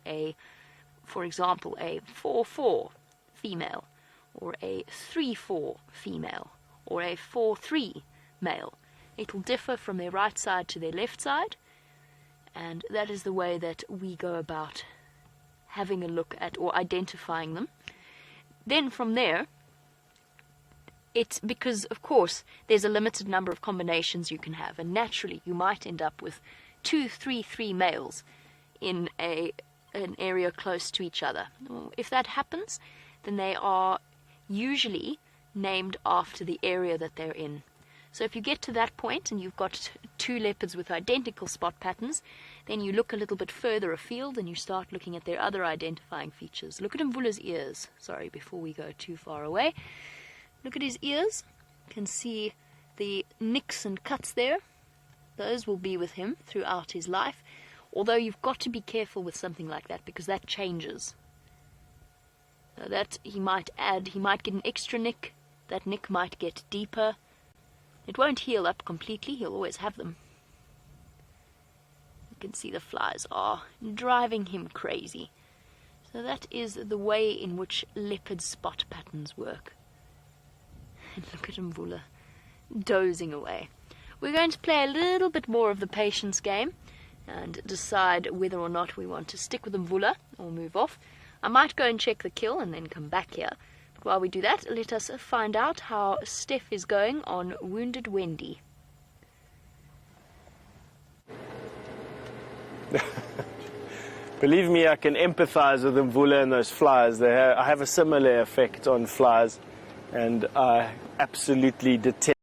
for example, a 4-4 female, or a 3-4 female, or a 4-3 male. It will differ from their right side to their left side, and that is the way that we go about having a look at or identifying them. Then from there, it's because, of course, there's a limited number of combinations you can have, and naturally you might end up with 2 3-3 males in an area close to each other. If that happens, then they are usually named after the area that they're in. So if you get to that point and you've got 2 leopards with identical spot patterns, then you look a little bit further afield and you start looking at their other identifying features. Look at Mvula's ears. Sorry, before we go too far away. Look at his ears. You can see the nicks and cuts there. Those will be with him throughout his life, although you've got to be careful with something like that because that changes. So that he might get an extra nick, that nick might get deeper. It won't heal up completely, he'll always have them. You can see the flies are driving him crazy. So that is the way in which leopard spot patterns work. And look at Mvula, dozing away. We're going to play a little bit more of the patience game and decide whether or not we want to stick with Mvula or move off. I might go and check the kill and then come back here. But while we do that, let us find out how Stef is going on Wounded Wendy. Believe me, I can empathize with Mvula and those flies. I have a similar effect on flies, and I absolutely detest